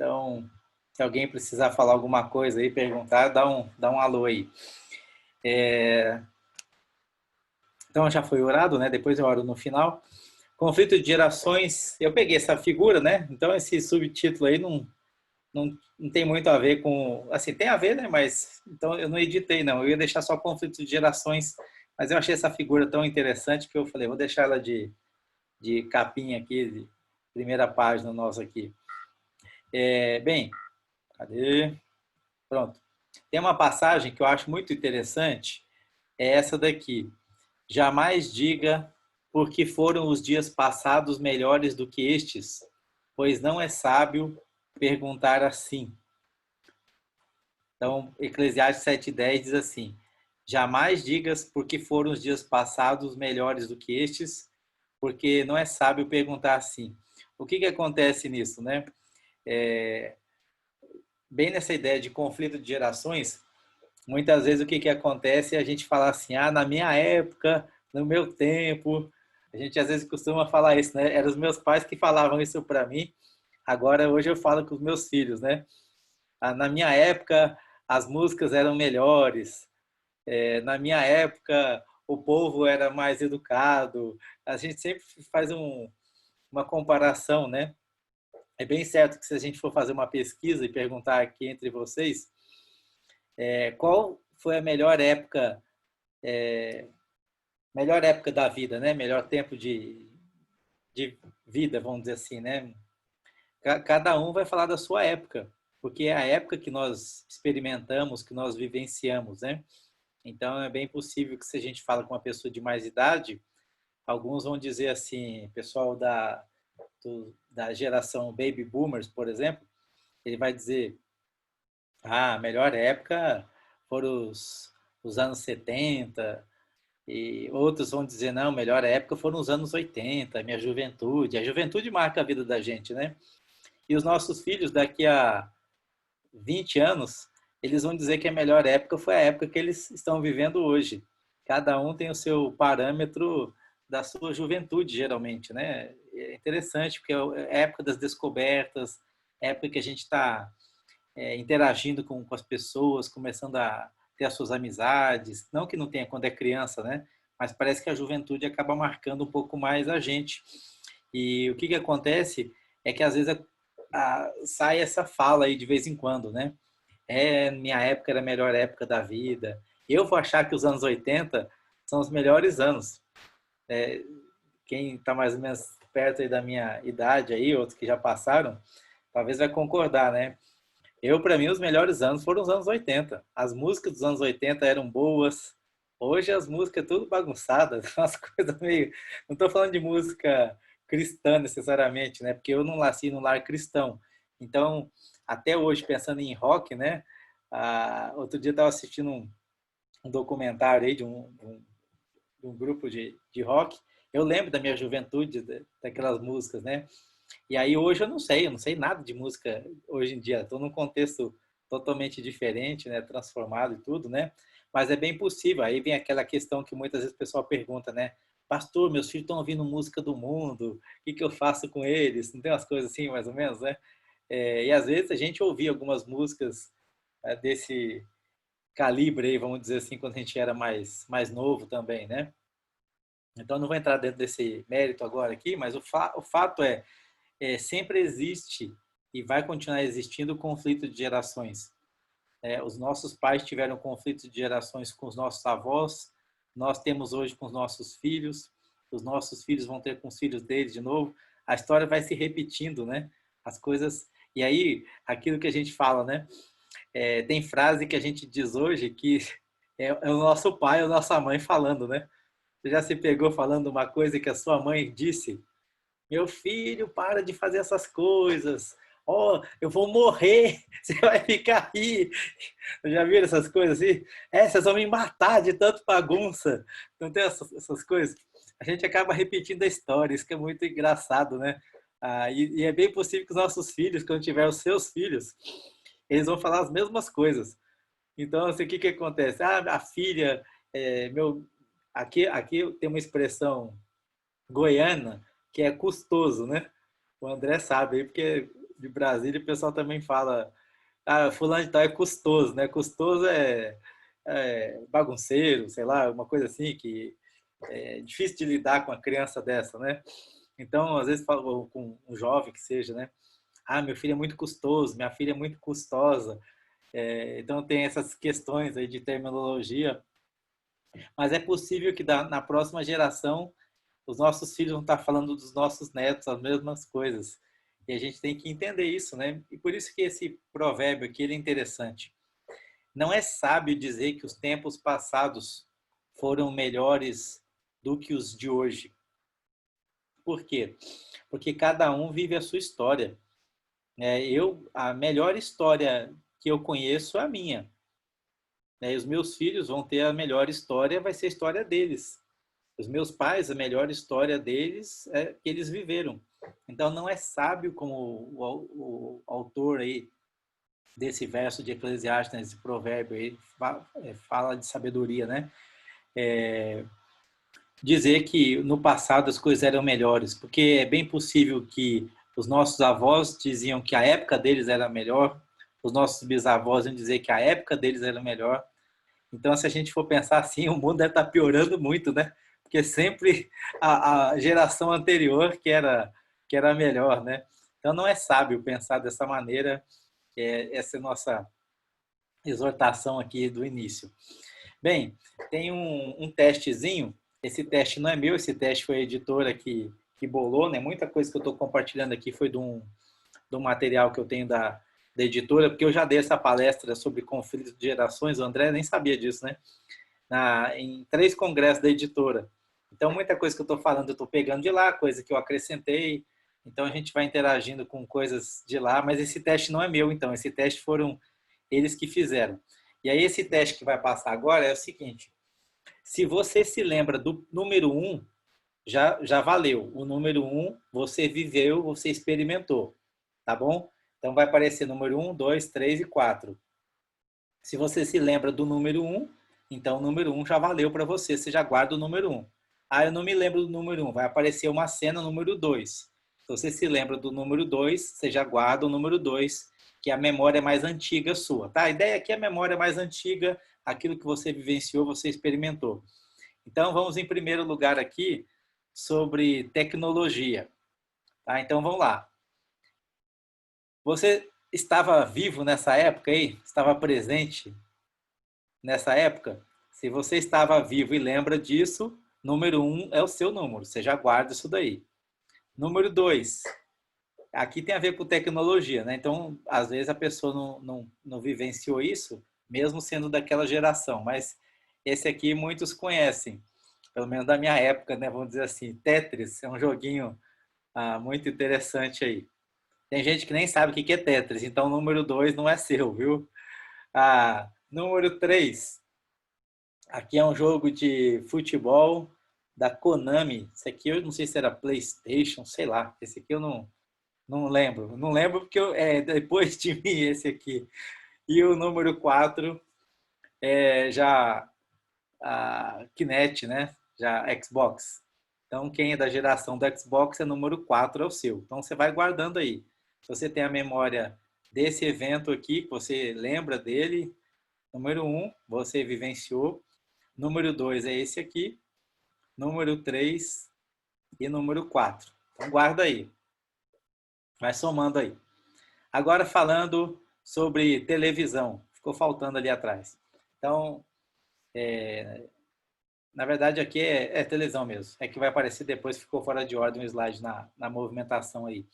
Então, se alguém precisar falar alguma coisa aí, perguntar, dá um alô aí. Então, já foi orado, né? Depois eu oro no final. Conflito de gerações, eu peguei essa figura, né? Então, esse subtítulo aí não tem muito a ver com... Assim, tem a ver, né? Mas, então, eu não editei, não. Eu ia deixar só conflito de gerações, mas eu achei essa figura tão interessante que eu falei, vou deixar ela de capinha aqui, de primeira página nossa aqui. Bem, cadê? Pronto. Tem uma passagem que eu acho muito interessante, é essa daqui. Jamais diga, porque foram os dias passados melhores do que estes, pois não é sábio perguntar assim. Então, Eclesiastes 7,10 diz assim, jamais digas, porque foram os dias passados melhores do que estes, porque não é sábio perguntar assim. O que acontece nisso, né? Bem nessa ideia de conflito de gerações, muitas vezes o que acontece é a gente falar assim, na minha época, no meu tempo, a gente às vezes costuma falar isso, né? Eram os meus pais que falavam isso para mim, agora hoje eu falo com os meus filhos, né? Na minha época, as músicas eram melhores, na minha época, o povo era mais educado, a gente sempre faz uma comparação, né? É bem certo que se a gente for fazer uma pesquisa e perguntar aqui entre vocês, qual foi a melhor época da vida, né? Melhor tempo de vida, vamos dizer assim, né? Cada um vai falar da sua época, porque é a época que nós experimentamos, que nós vivenciamos, né? Então é bem possível que se a gente fala com uma pessoa de mais idade, alguns vão dizer assim, pessoal da geração Baby Boomers, por exemplo, ele vai dizer, a melhor época foram os anos 70, e outros vão dizer, não, a melhor época foram os anos 80, minha juventude. A juventude marca a vida da gente, né? E os nossos filhos, daqui a 20 anos, eles vão dizer que a melhor época foi a época que eles estão vivendo hoje. Cada um tem o seu parâmetro da sua juventude, geralmente, né? É interessante, porque é a época das descobertas, é a época que a gente está interagindo com as pessoas, começando a ter as suas amizades. Não que não tenha quando é criança, né? Mas parece que a juventude acaba marcando um pouco mais a gente. E o que acontece é que às vezes sai essa fala aí de vez em quando, né? Minha época era a melhor época da vida. Eu vou achar que os anos 80 são os melhores anos. Quem está mais ou menos perto aí da minha idade aí, outros que já passaram, talvez vai concordar, né? Para mim, os melhores anos foram os anos 80. As músicas dos anos 80 eram boas. Hoje as músicas tudo bagunçadas, umas coisas meio... Não estou falando de música cristã necessariamente, né? Porque eu não nasci num lar cristão. Então, até hoje, pensando em rock, né? Outro dia eu estava assistindo um documentário aí de um grupo de rock. Eu lembro da minha juventude, daquelas músicas, né? E aí hoje eu não sei nada de música hoje em dia. Estou num contexto totalmente diferente, né? Transformado e tudo, né? Mas é bem possível. Aí vem aquela questão que muitas vezes o pessoal pergunta, né? Pastor, meus filhos estão ouvindo música do mundo, o que eu faço com eles? Não tem umas coisas assim, mais ou menos, né? E às vezes a gente ouvia algumas músicas desse calibre aí, vamos dizer assim, quando a gente era mais novo também, né? Então não vou entrar dentro desse mérito agora aqui, mas o fato sempre existe e vai continuar existindo conflito de gerações. Os nossos pais tiveram conflito de gerações com os nossos avós, nós temos hoje com os nossos filhos, os nossos filhos vão ter com os filhos deles de novo. A história vai se repetindo, né? As coisas... E aí, aquilo que a gente fala, né? Tem frase que a gente diz hoje que é o nosso pai ou nossa mãe falando, né? Você já se pegou falando uma coisa que a sua mãe disse? Meu filho, para de fazer essas coisas. Eu vou morrer, você vai ficar aí. Já viram essas coisas assim? Vocês vão me matar de tanto bagunça. Não tem essas coisas? A gente acaba repetindo a história, isso que é muito engraçado, né? E é bem possível que os nossos filhos, quando tiver os seus filhos, eles vão falar as mesmas coisas. Então, assim, o que acontece? A filha, aqui tem uma expressão goiana que é custoso, né? O André sabe aí, porque de Brasília, o pessoal também fala, ah, fulano de tal é custoso, né? Custoso é bagunceiro, sei lá, uma coisa assim, que é difícil de lidar com uma criança dessa, né? Então, às vezes, falo com um jovem que seja, né? Ah, meu filho é muito custoso, minha filha é muito custosa. Então, tem essas questões aí de terminologia, mas é possível que na próxima geração os nossos filhos vão estar falando dos nossos netos as mesmas coisas. E a gente tem que entender isso, né? E por isso que esse provérbio aqui ele é interessante. Não é sábio dizer que os tempos passados foram melhores do que os de hoje. Por quê? Porque cada um vive a sua história. A melhor história que eu conheço é a minha. E os meus filhos vão ter a melhor história, vai ser a história deles. Os meus pais, a melhor história deles é que eles viveram. Então não é sábio como o autor aí desse verso de Eclesiastes, esse provérbio aí, fala de sabedoria, né? Dizer que no passado as coisas eram melhores, porque é bem possível que os nossos avós diziam que a época deles era melhor, os nossos bisavós iam dizer que a época deles era melhor. Então, se a gente for pensar assim, o mundo deve estar piorando muito, né? Porque sempre a geração anterior que era melhor, né? Então, não é sábio pensar dessa maneira. Essa é a nossa exortação aqui do início. Bem, tem um testezinho. Esse teste não é meu, esse teste foi a editora que bolou, né? Muita coisa que eu estou compartilhando aqui foi de um material que eu tenho da editora, porque eu já dei essa palestra sobre conflitos de gerações, o André nem sabia disso, né? Em 3 congressos da editora. Então, muita coisa que eu estou falando, eu estou pegando de lá, coisa que eu acrescentei. Então, a gente vai interagindo com coisas de lá, mas esse teste não é meu, então. Esse teste foram eles que fizeram. E aí, esse teste que vai passar agora é o seguinte. Se você se lembra do número 1, já valeu. O número 1, você viveu, você experimentou. Tá bom? Então, vai aparecer número 1, 2, 3 e 4. Se você se lembra do número 1, então o número 1 já valeu para você, você já guarda o número 1. Ah, eu não me lembro do número 1, vai aparecer uma cena número 2. Se você se lembra do número 2, você já guarda o número 2, que é a memória mais antiga sua. Tá? A ideia aqui é a memória mais antiga, aquilo que você vivenciou, você experimentou. Então, vamos em primeiro lugar aqui sobre tecnologia. Tá? Então, vamos lá. Você estava vivo nessa época aí? Estava presente nessa época? Se você estava vivo e lembra disso, número 1 é o seu número. Você já guarda isso daí. Número 2. Aqui tem a ver com tecnologia, né? Então, às vezes a pessoa não vivenciou isso, mesmo sendo daquela geração. Mas esse aqui muitos conhecem. Pelo menos da minha época, né? Vamos dizer assim. Tetris é um joguinho muito interessante aí. Tem gente que nem sabe o que é Tetris, então o número 2 não é seu, viu? Número 3. Aqui é um jogo de futebol da Konami. Esse aqui eu não sei se era PlayStation, sei lá. Esse aqui eu não lembro. Não lembro porque depois de mim esse aqui. E o número 4 é já a Kinect, né? Já Xbox. Então, quem é da geração do Xbox é número 4, é o seu. Então, você vai guardando aí. Se você tem a memória desse evento aqui, que você lembra dele, número 1, você vivenciou. Número 2 é esse aqui. Número 3 e número 4. Então, guarda aí. Vai somando aí. Agora, falando sobre televisão. Ficou faltando ali atrás. Então, na verdade, aqui é televisão mesmo. É que vai aparecer depois, ficou fora de ordem o slide na movimentação aí.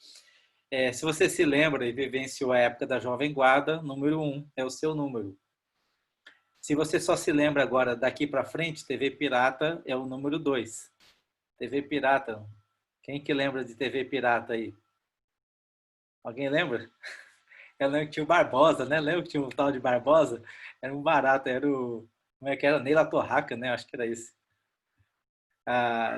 Se você se lembra e vivenciou a época da Jovem Guarda, número 1 é o seu número. Se você só se lembra agora daqui para frente, TV Pirata é o número 2. TV Pirata. Quem que lembra de TV Pirata aí? Alguém lembra? Eu lembro que tinha o Barbosa, né? Lembra que tinha um tal de Barbosa? Era um barato, era o... Como é que era? Neila Torraca, né? Acho que era isso.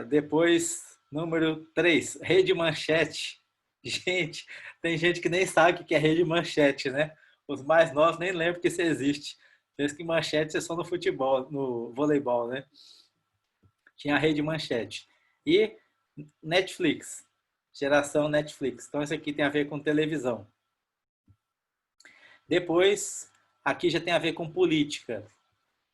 Depois, número 3, Rede Manchete. Gente, tem gente que nem sabe o que é Rede Manchete, né? Os mais novos nem lembram que isso existe. Pensa que manchete é só no futebol, no voleibol, né? Tinha a Rede Manchete. E Netflix, geração Netflix. Então, isso aqui tem a ver com televisão. Depois, aqui já tem a ver com política.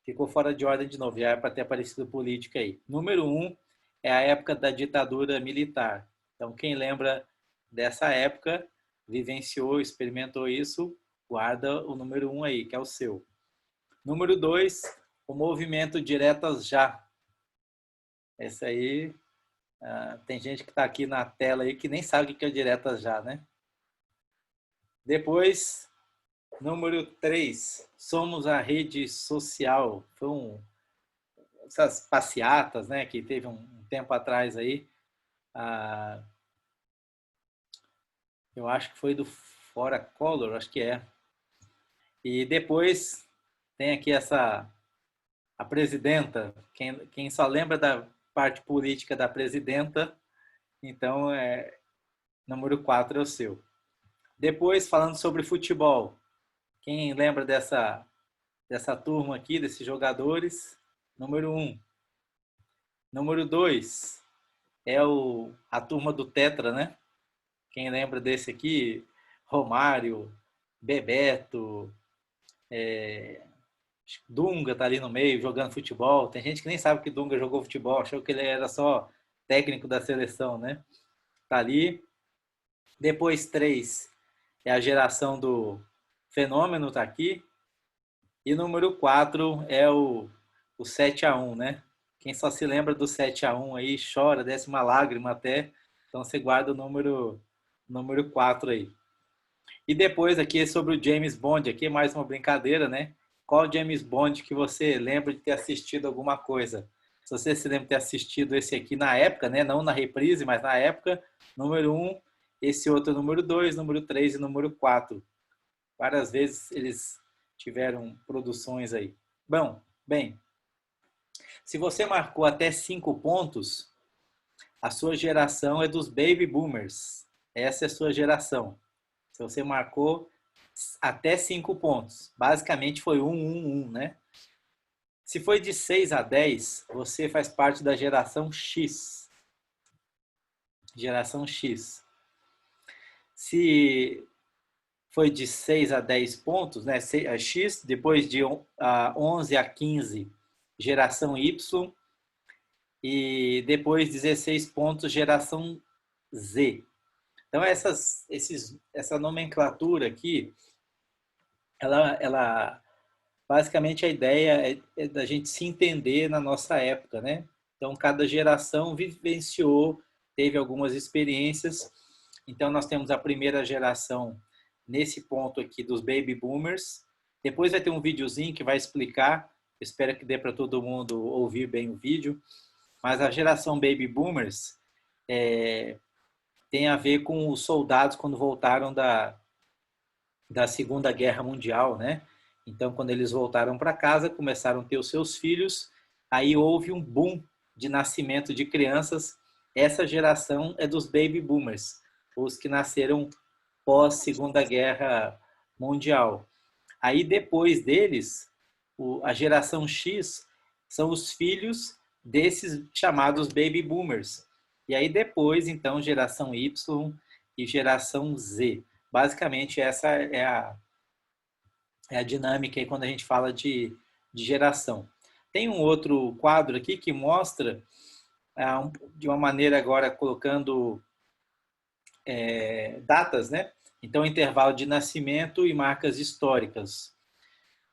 Ficou fora de ordem de novo, já é para ter aparecido política aí. Número 1 é a época da ditadura militar. Então, quem lembra dessa época, vivenciou, experimentou isso, guarda o número 1 aí, que é o seu. Número 2, o movimento Diretas Já. Esse aí, tem gente que está aqui na tela aí que nem sabe o que é Diretas Já, né? Depois, número 3, somos a rede social. Foi essas passeatas, né, que teve um tempo atrás aí. Eu acho que foi do Fora Color, acho que é. E depois tem aqui a presidenta. Quem só lembra da parte política da presidenta, então número 4 é o seu. Depois, falando sobre futebol, quem lembra dessa turma aqui, desses jogadores? Número 1. Número 2 é a turma do Tetra, né? Quem lembra desse aqui? Romário, Bebeto, Dunga tá ali no meio jogando futebol. Tem gente que nem sabe que Dunga jogou futebol, achou que ele era só técnico da seleção, né? Tá ali. Depois 3 é a geração do Fenômeno, tá aqui. E número 4 é o 7-1, né? Quem só se lembra do 7-1 aí chora, desce uma lágrima até. Então você guarda o número 4 aí. E depois aqui é sobre o James Bond, aqui é mais uma brincadeira, né? Qual James Bond que você lembra de ter assistido alguma coisa? Se você se lembra de ter assistido esse aqui na época, né? Não na reprise, mas na época, número 1, esse outro número 2, número 3 e número 4. Várias vezes eles tiveram produções aí. Bem, se você marcou até 5 pontos, a sua geração é dos Baby Boomers. Essa é a sua geração. Se você marcou até 5 pontos. Basicamente foi 1, né? Se foi de 6 a 10, você faz parte da geração X. Geração X. Se foi de 6 a 10 pontos, né? X, depois de 11 a 15, geração Y. E depois 16 pontos, geração Z. Então, essa nomenclatura aqui, ela basicamente a ideia é da gente se entender na nossa época, né? Então, cada geração vivenciou, teve algumas experiências. Então, nós temos a primeira geração nesse ponto aqui dos Baby Boomers. Depois vai ter um videozinho que vai explicar. Espero que dê para todo mundo ouvir bem o vídeo. Mas a geração Baby Boomers tem a ver com os soldados quando voltaram da Segunda Guerra Mundial, né? Então, quando eles voltaram para casa, começaram a ter os seus filhos, aí houve um boom de nascimento de crianças. Essa geração é dos Baby Boomers, os que nasceram pós Segunda Guerra Mundial. Aí, depois deles, a geração X são os filhos desses chamados Baby Boomers. E aí, depois, então, geração Y e geração Z. Basicamente, essa é a dinâmica aí quando a gente fala de geração. Tem um outro quadro aqui que mostra, de uma maneira agora colocando datas, né? Então, intervalo de nascimento e marcas históricas.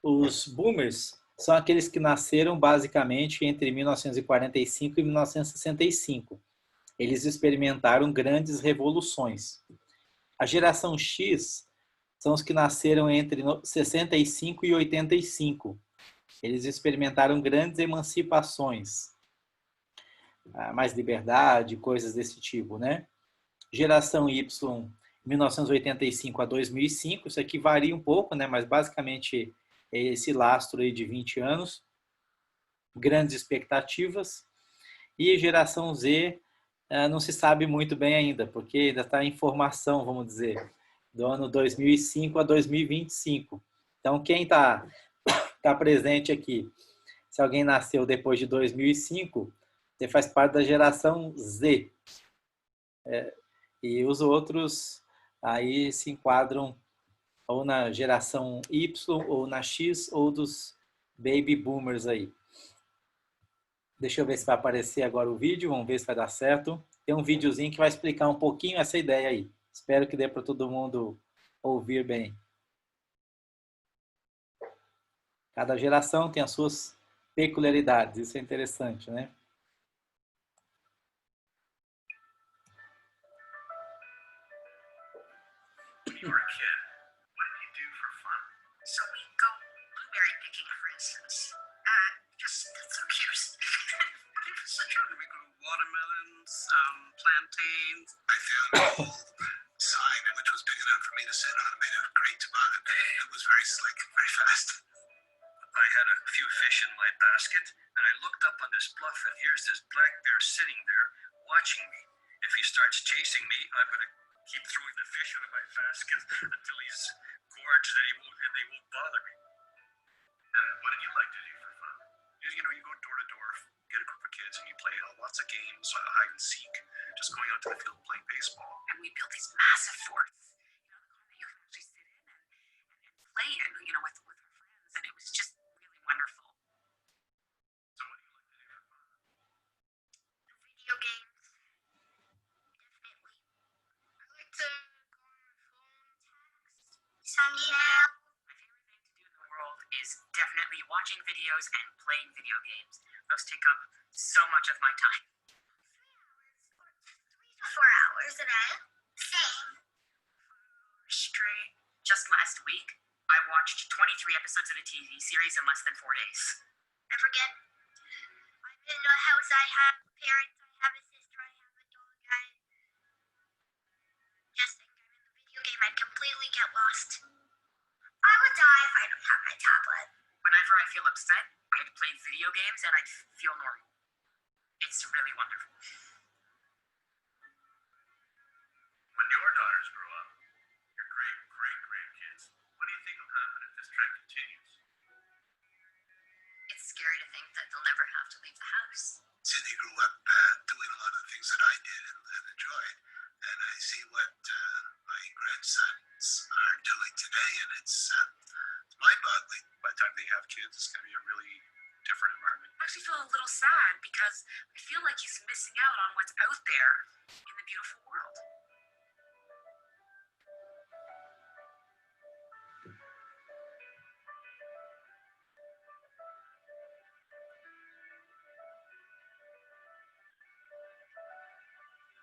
Os boomers são aqueles que nasceram basicamente entre 1945 e 1965. Eles experimentaram grandes revoluções. A geração X são os que nasceram entre 65 e 85. Eles experimentaram grandes emancipações, mais liberdade, coisas desse tipo, né? Geração Y, 1985 a 2005, isso aqui varia um pouco, né? Mas basicamente é esse lastro aí de 20 anos. Grandes expectativas. E geração Z, não se sabe muito bem ainda, porque ainda está em formação, vamos dizer, do ano 2005 a 2025. Então, quem está presente aqui, se alguém nasceu depois de 2005, você faz parte da geração Z. E os outros aí se enquadram ou na geração Y, ou na X, ou dos baby boomers aí. Deixa eu ver se vai aparecer agora o vídeo, vamos ver se vai dar certo. Tem um videozinho que vai explicar um pouquinho essa ideia aí. Espero que dê para todo mundo ouvir bem. Cada geração tem as suas peculiaridades, isso é interessante, né? Plantains. I found an old sign which was big enough for me to sit on. I made a great toboggan. It was very slick, very fast. I had a few fish in my basket, and I looked up on this bluff, and here's this black bear sitting there watching me. If he starts chasing me, I'm going to keep throwing the fish out of my basket until he's gorged and they won't bother me. And what did you like to do for fun? You know, you go door to door, get a group of kids, and you play lots of games, hide and seek, just going out to the field playing baseball. And we built these massive forts, you know, that you can actually sit in and play in, you know, with our friends, and it was just really wonderful. So what do you like to do for fun? Video games, definitely. I like to go on my phone, text, email. My favorite thing to do in the world is definitely watching videos and playing video games. Those take up so much of my time. 3 to 4 hours a day. Same. Straight. Just last week, I watched 23 episodes of a TV series in less than 4 days. I forget. I'm in a house. I have parents. I have a sister. I have a dog. I just think I'm in the video game. I'd completely get lost. I would die if I don't have my tablet. Whenever I feel upset, I'd play video games and I'd feel normal. It's really wonderful. When your daughters grow up, your great-great-grandkids, what do you think will happen if this trend continues? It's scary to think that they'll never have to leave the house. Sydney grew up doing a lot of the things that I did and enjoyed, and I see what my grandsons are doing today, and it's mind-boggling. By the time they have kids, it's going to be a really different environment. I actually feel a little sad because I feel like he's missing out on what's out there in the beautiful world.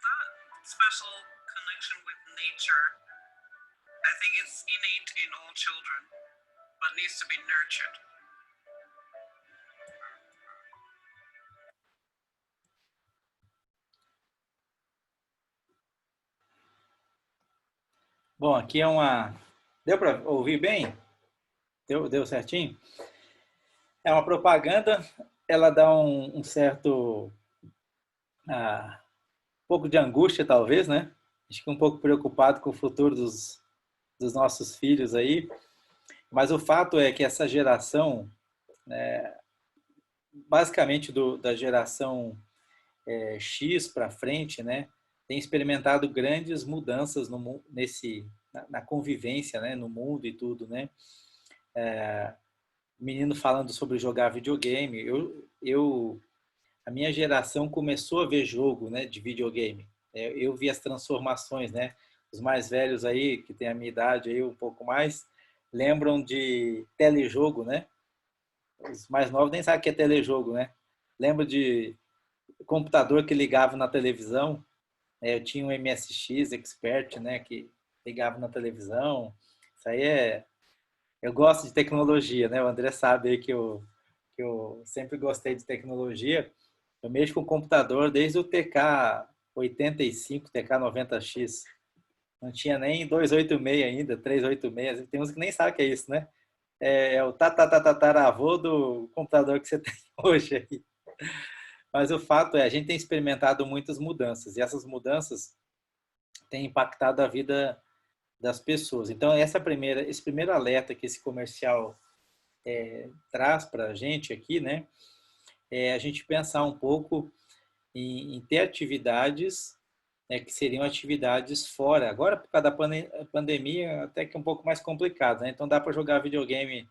That special connection with nature, I think it's innate in all children, but needs to be nurtured. Bom, aqui é uma... Deu para ouvir bem? Deu certinho? É uma propaganda, ela dá um certo... pouco de angústia, talvez, né? A gente fica um pouco preocupado com o futuro dos nossos filhos aí. Mas o fato é que essa geração, basicamente da geração X para frente, né, tem experimentado grandes mudanças na convivência, né, no mundo e tudo, né? Menino falando sobre jogar videogame, a minha geração começou a ver jogo, né, de videogame. Eu vi as transformações, né? Os mais velhos aí, que tem a minha idade aí um pouco mais, lembram de telejogo, né? Os mais novos nem sabem o que é telejogo, né? Lembro de computador que ligava na televisão. Eu tinha um MSX Expert, né? Que ligava na televisão. Isso aí Eu gosto de tecnologia, né? O André sabe aí que eu sempre gostei de tecnologia. Eu mexo com computador desde o TK-85, TK-90X. Não tinha nem 286 ainda, 386. Tem uns que nem sabem o que é isso, né? É o tataravô do computador que você tem hoje aí. Mas o fato é, a gente tem experimentado muitas mudanças e essas mudanças têm impactado a vida das pessoas. Então, esse primeiro alerta que esse comercial traz para a gente aqui, né? É a gente pensar um pouco em ter atividades né, que seriam atividades fora. Agora, por causa da pandemia, até que é um pouco mais complicado, né? Então dá para jogar videogame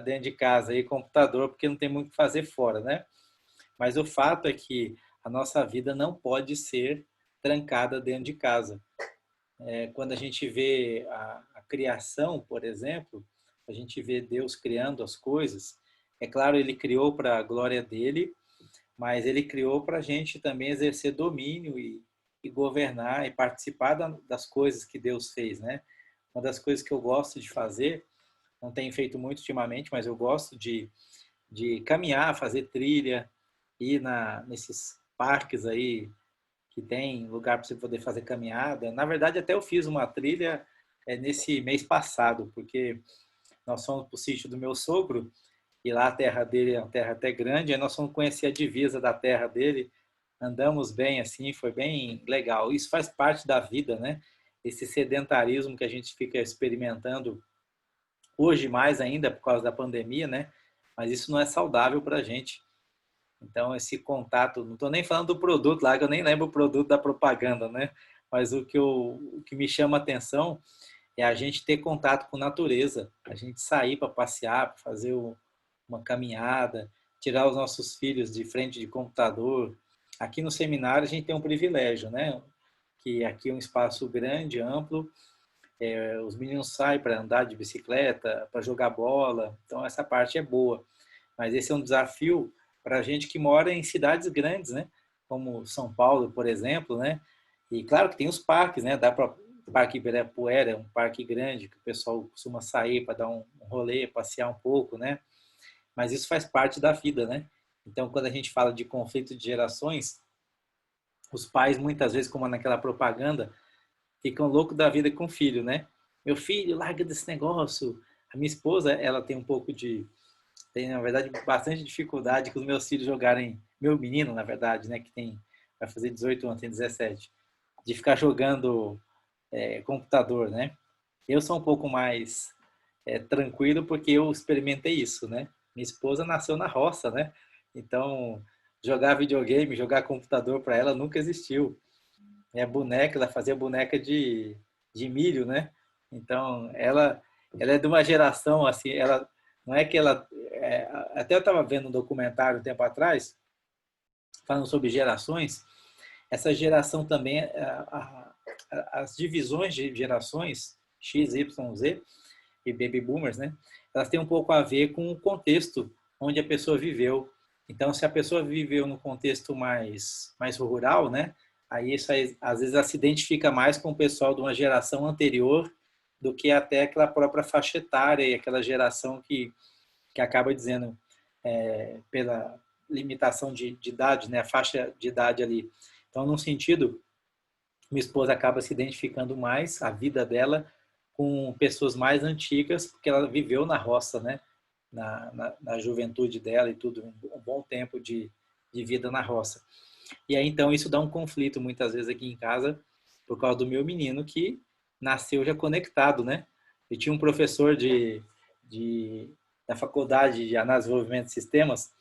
dentro de casa e computador, porque não tem muito o que fazer fora, né? Mas o fato é que a nossa vida não pode ser trancada dentro de casa. Quando a gente vê a criação, por exemplo, a gente vê Deus criando as coisas. É claro, ele criou para a glória dele, mas ele criou para a gente também exercer domínio e governar e participar das coisas que Deus fez, né? Uma das coisas que eu gosto de fazer, não tenho feito muito ultimamente, mas eu gosto de caminhar, fazer trilha, ir nesses parques aí que tem lugar para você poder fazer caminhada. Na verdade, até eu fiz uma trilha nesse mês passado, porque nós fomos para o sítio do meu sogro, e lá a terra dele é uma terra até grande, aí nós fomos conhecer a divisa da terra dele, andamos bem assim, foi bem legal. Isso faz parte da vida, né? Esse sedentarismo que a gente fica experimentando hoje mais ainda por causa da pandemia, né? Mas isso não é saudável para a gente. Então, esse contato, não estou nem falando do produto lá, que eu nem lembro o produto da propaganda, né? Mas o que me chama a atenção é a gente ter contato com a natureza, a gente sair para passear, para fazer uma caminhada, tirar os nossos filhos de frente de computador. Aqui no seminário a gente tem um privilégio, né? Que aqui é um espaço grande, amplo, os meninos saem para andar de bicicleta, para jogar bola, então essa parte é boa. Mas esse é um desafio para a gente que mora em cidades grandes, né? Como São Paulo, por exemplo, né? E claro que tem os parques, né? Dá para o Parque Ibirapuera, é um parque grande que o pessoal costuma sair para dar um rolê, passear um pouco, né? Mas isso faz parte da vida, né? Então, quando a gente fala de conflito de gerações, os pais muitas vezes, como naquela propaganda, ficam loucos da vida com o filho, né? Meu filho, larga desse negócio. A minha esposa, ela tem um pouco tem na verdade bastante dificuldade com os meus filhos jogarem, meu menino na verdade, né, que vai fazer 18 anos, tem 17, de ficar jogando computador, né? Eu sou um pouco mais tranquilo porque eu experimentei isso, né? Minha esposa nasceu na roça, né? Então jogar videogame, jogar computador para ela nunca existiu. Minha boneca, ela fazia boneca de milho, né? Então ela é de uma geração assim, ela não é que ela até eu estava vendo um documentário um tempo atrás, falando sobre gerações. Essa geração também, as divisões de gerações, X, Y, Z, e Baby Boomers, né? Elas têm um pouco a ver com o contexto onde a pessoa viveu. Então, se a pessoa viveu no contexto mais rural, né? Aí isso aí, às vezes ela se identifica mais com o pessoal de uma geração anterior do que até aquela própria faixa etária e aquela geração que acaba dizendo pela limitação de idade, né, a faixa de idade ali. Então, num sentido, minha esposa acaba se identificando mais a vida dela com pessoas mais antigas, porque ela viveu na roça, né, na juventude dela e tudo, um bom tempo de vida na roça. E aí, então, isso dá um conflito muitas vezes aqui em casa, por causa do meu menino que nasceu já conectado, né? Eu tinha um professor da faculdade de análise e desenvolvimento de sistemas,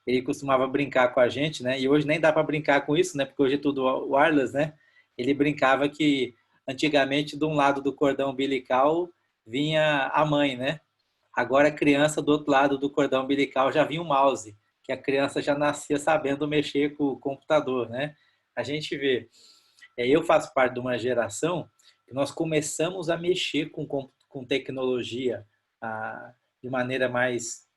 ele costumava brincar com a gente, né? E hoje nem dá para brincar com isso, né? Porque hoje é tudo wireless, né? Ele brincava que antigamente de um lado do cordão umbilical vinha a mãe, né? Agora a criança do outro lado do cordão umbilical já vinha o mouse, que a criança já nascia sabendo mexer com o computador, né? A gente vê. Eu faço parte de uma geração que nós começamos a mexer com tecnologia de maneira mais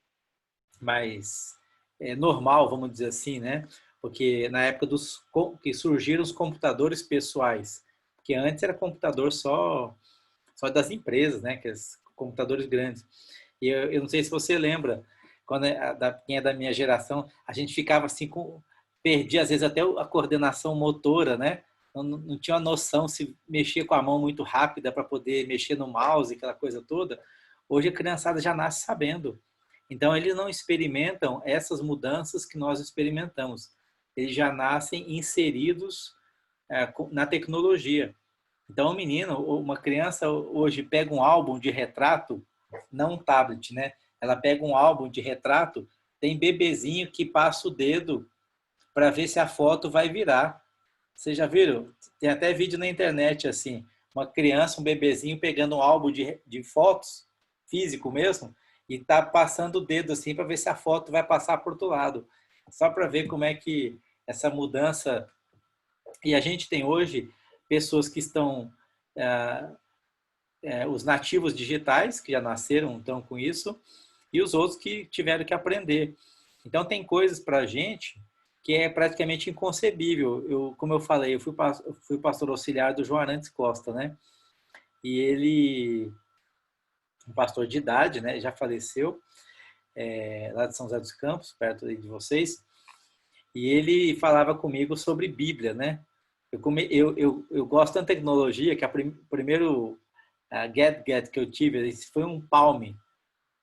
normal, vamos dizer assim, né? Porque na época que surgiram os computadores pessoais, porque antes era computador só das empresas, né? Que computadores grandes. E eu não sei se você lembra, quem é da minha geração, a gente ficava assim perdia às vezes até a coordenação motora, né? Não tinha uma noção se mexia com a mão muito rápida para poder mexer no mouse, aquela coisa toda. Hoje a criançada já nasce sabendo. Então, eles não experimentam essas mudanças que nós experimentamos. Eles já nascem inseridos na tecnologia. Então, um menino, uma criança hoje pega um álbum de retrato, não um tablet, né? Ela pega um álbum de retrato, tem bebezinho que passa o dedo para ver se a foto vai virar. Vocês já viram? Tem até vídeo na internet, assim, uma criança, um bebezinho pegando um álbum de fotos, físico mesmo, e tá passando o dedo assim para ver se a foto vai passar para o outro lado. Só para ver como é que essa mudança... E a gente tem hoje pessoas que estão... os nativos digitais, que já nasceram, estão com isso, e os outros que tiveram que aprender. Então, tem coisas para a gente que é praticamente inconcebível. Como eu falei, eu fui pastor auxiliar do João Arantes Costa, né? E ele, um pastor de idade, né? Já faleceu, lá de São José dos Campos, perto de vocês. E ele falava comigo sobre Bíblia, né? Eu gosto tanto de tecnologia que primeiro gadget que eu tive, esse foi um Palm,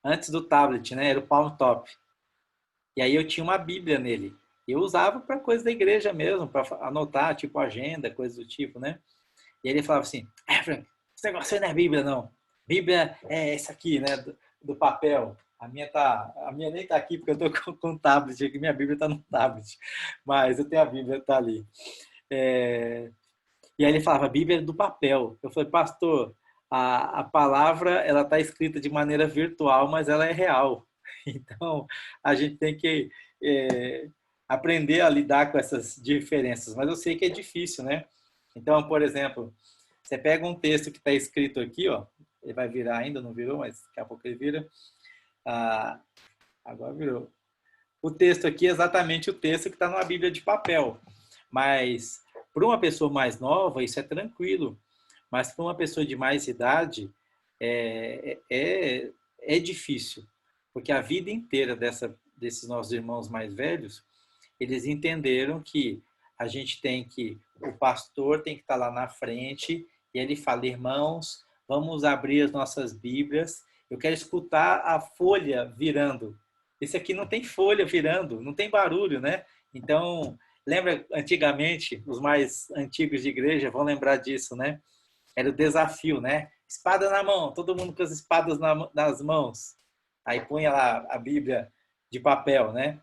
antes do tablet, né? Era o Palm Top. E aí eu tinha uma Bíblia nele. Eu usava para coisa da igreja mesmo, para anotar, tipo agenda, coisa do tipo, né? E ele falava assim, Frank, esse negócio aí não é Bíblia, não. Bíblia é essa aqui, né? Do papel. A minha nem tá aqui porque eu tô com tablet aqui, minha Bíblia tá no tablet. Mas eu tenho a Bíblia, tá ali. E aí ele falava, Bíblia é do papel. Eu falei, pastor, a palavra, ela tá escrita de maneira virtual, mas ela é real. Então, a gente tem que aprender a lidar com essas diferenças. Mas eu sei que é difícil, né? Então, por exemplo, você pega um texto que está escrito aqui, ó, ele vai virar ainda, não virou, mas daqui a pouco ele vira. Agora virou. O texto aqui é exatamente o texto que está numa Bíblia de papel. Mas, para uma pessoa mais nova, isso é tranquilo. Mas, para uma pessoa de mais idade, é difícil. Porque a vida inteira desses nossos irmãos mais velhos, eles entenderam que a gente o pastor tem que estar lá na frente e ele fala, irmãos, vamos abrir as nossas Bíblias, eu quero escutar a folha virando. Esse aqui não tem folha virando, não tem barulho, né? Então, lembra antigamente, os mais antigos de igreja vão lembrar disso, né? Era o desafio, né? Espada na mão, todo mundo com as espadas nas mãos. Aí punha lá a Bíblia de papel, né?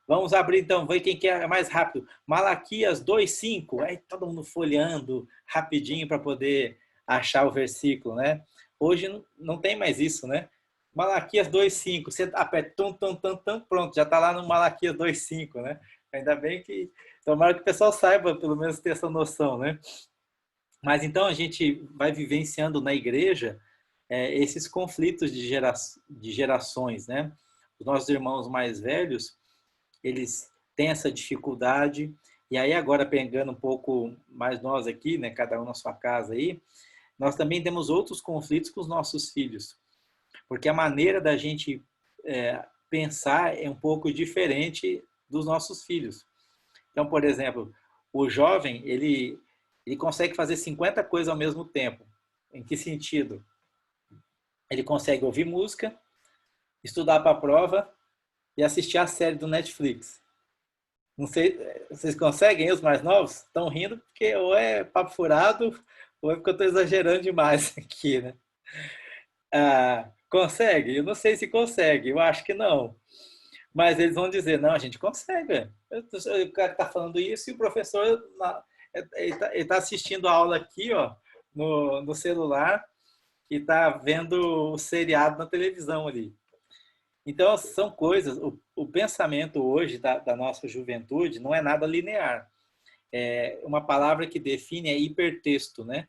Vamos abrir então, ver quem quer mais rápido. Malaquias 2:5. Aí todo mundo folheando rapidinho para poder achar o versículo, né? Hoje não tem mais isso, né? Malaquias 2:5. Você aperta pronto, já está lá no Malaquias 2:5, né? Ainda bem que tomara que o pessoal saiba, pelo menos ter essa noção, né? Mas então a gente vai vivenciando na igreja esses conflitos de gerações, né? Os nossos irmãos mais velhos, eles têm essa dificuldade. E aí agora pegando um pouco mais nós aqui, né, cada um na sua casa aí, nós também temos outros conflitos com os nossos filhos, porque a maneira da gente pensar é um pouco diferente dos nossos filhos. Então, por exemplo, o jovem, ele consegue fazer 50 coisas ao mesmo tempo. Em que sentido? Ele consegue ouvir música, estudar para a prova e assistir a série do Netflix. Não sei, vocês conseguem, os mais novos? Estão rindo porque ou é papo furado ou é porque eu estou exagerando demais aqui, né? Consegue? Eu não sei se consegue, eu acho que não. Mas eles vão dizer, não, a gente consegue. O cara está falando isso e o professor ele tá assistindo a aula aqui, ó, no celular e está vendo o seriado na televisão ali. Então, são coisas, o pensamento hoje da nossa juventude não é nada linear. Uma palavra que define é hipertexto, né?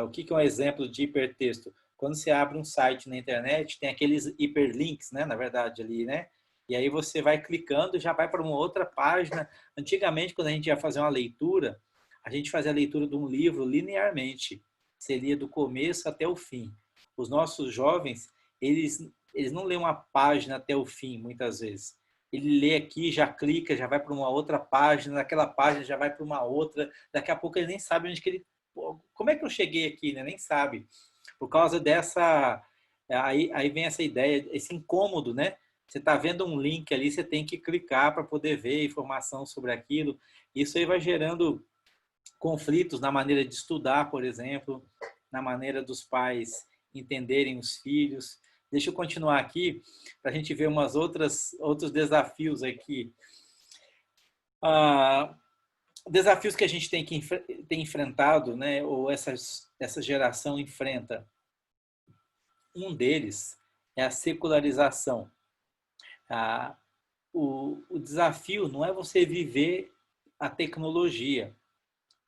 O que é um exemplo de hipertexto? Quando você abre um site na internet, tem aqueles hiperlinks, né? Na verdade, ali, né? E aí você vai clicando e já vai para uma outra página. Antigamente, quando a gente ia fazer uma leitura, a gente fazia a leitura de um livro linearmente. Você lia do começo até o fim. Os nossos jovens, eles não lêem uma página até o fim, muitas vezes. Ele lê aqui, já clica, já vai para uma outra página, naquela página já vai para uma outra. Daqui a pouco ele nem sabe onde que ele... Como é que eu cheguei aqui, né? Nem sabe. Por causa dessa... Aí vem essa ideia, esse incômodo, né? Você está vendo um link ali, você tem que clicar para poder ver informação sobre aquilo. Isso aí vai gerando conflitos na maneira de estudar, por exemplo, na maneira dos pais entenderem os filhos. Deixa eu continuar aqui para a gente ver outros desafios aqui. desafios que a gente tem enfrentado, né, ou essa geração enfrenta, um deles é a secularização. O desafio não é você viver a tecnologia.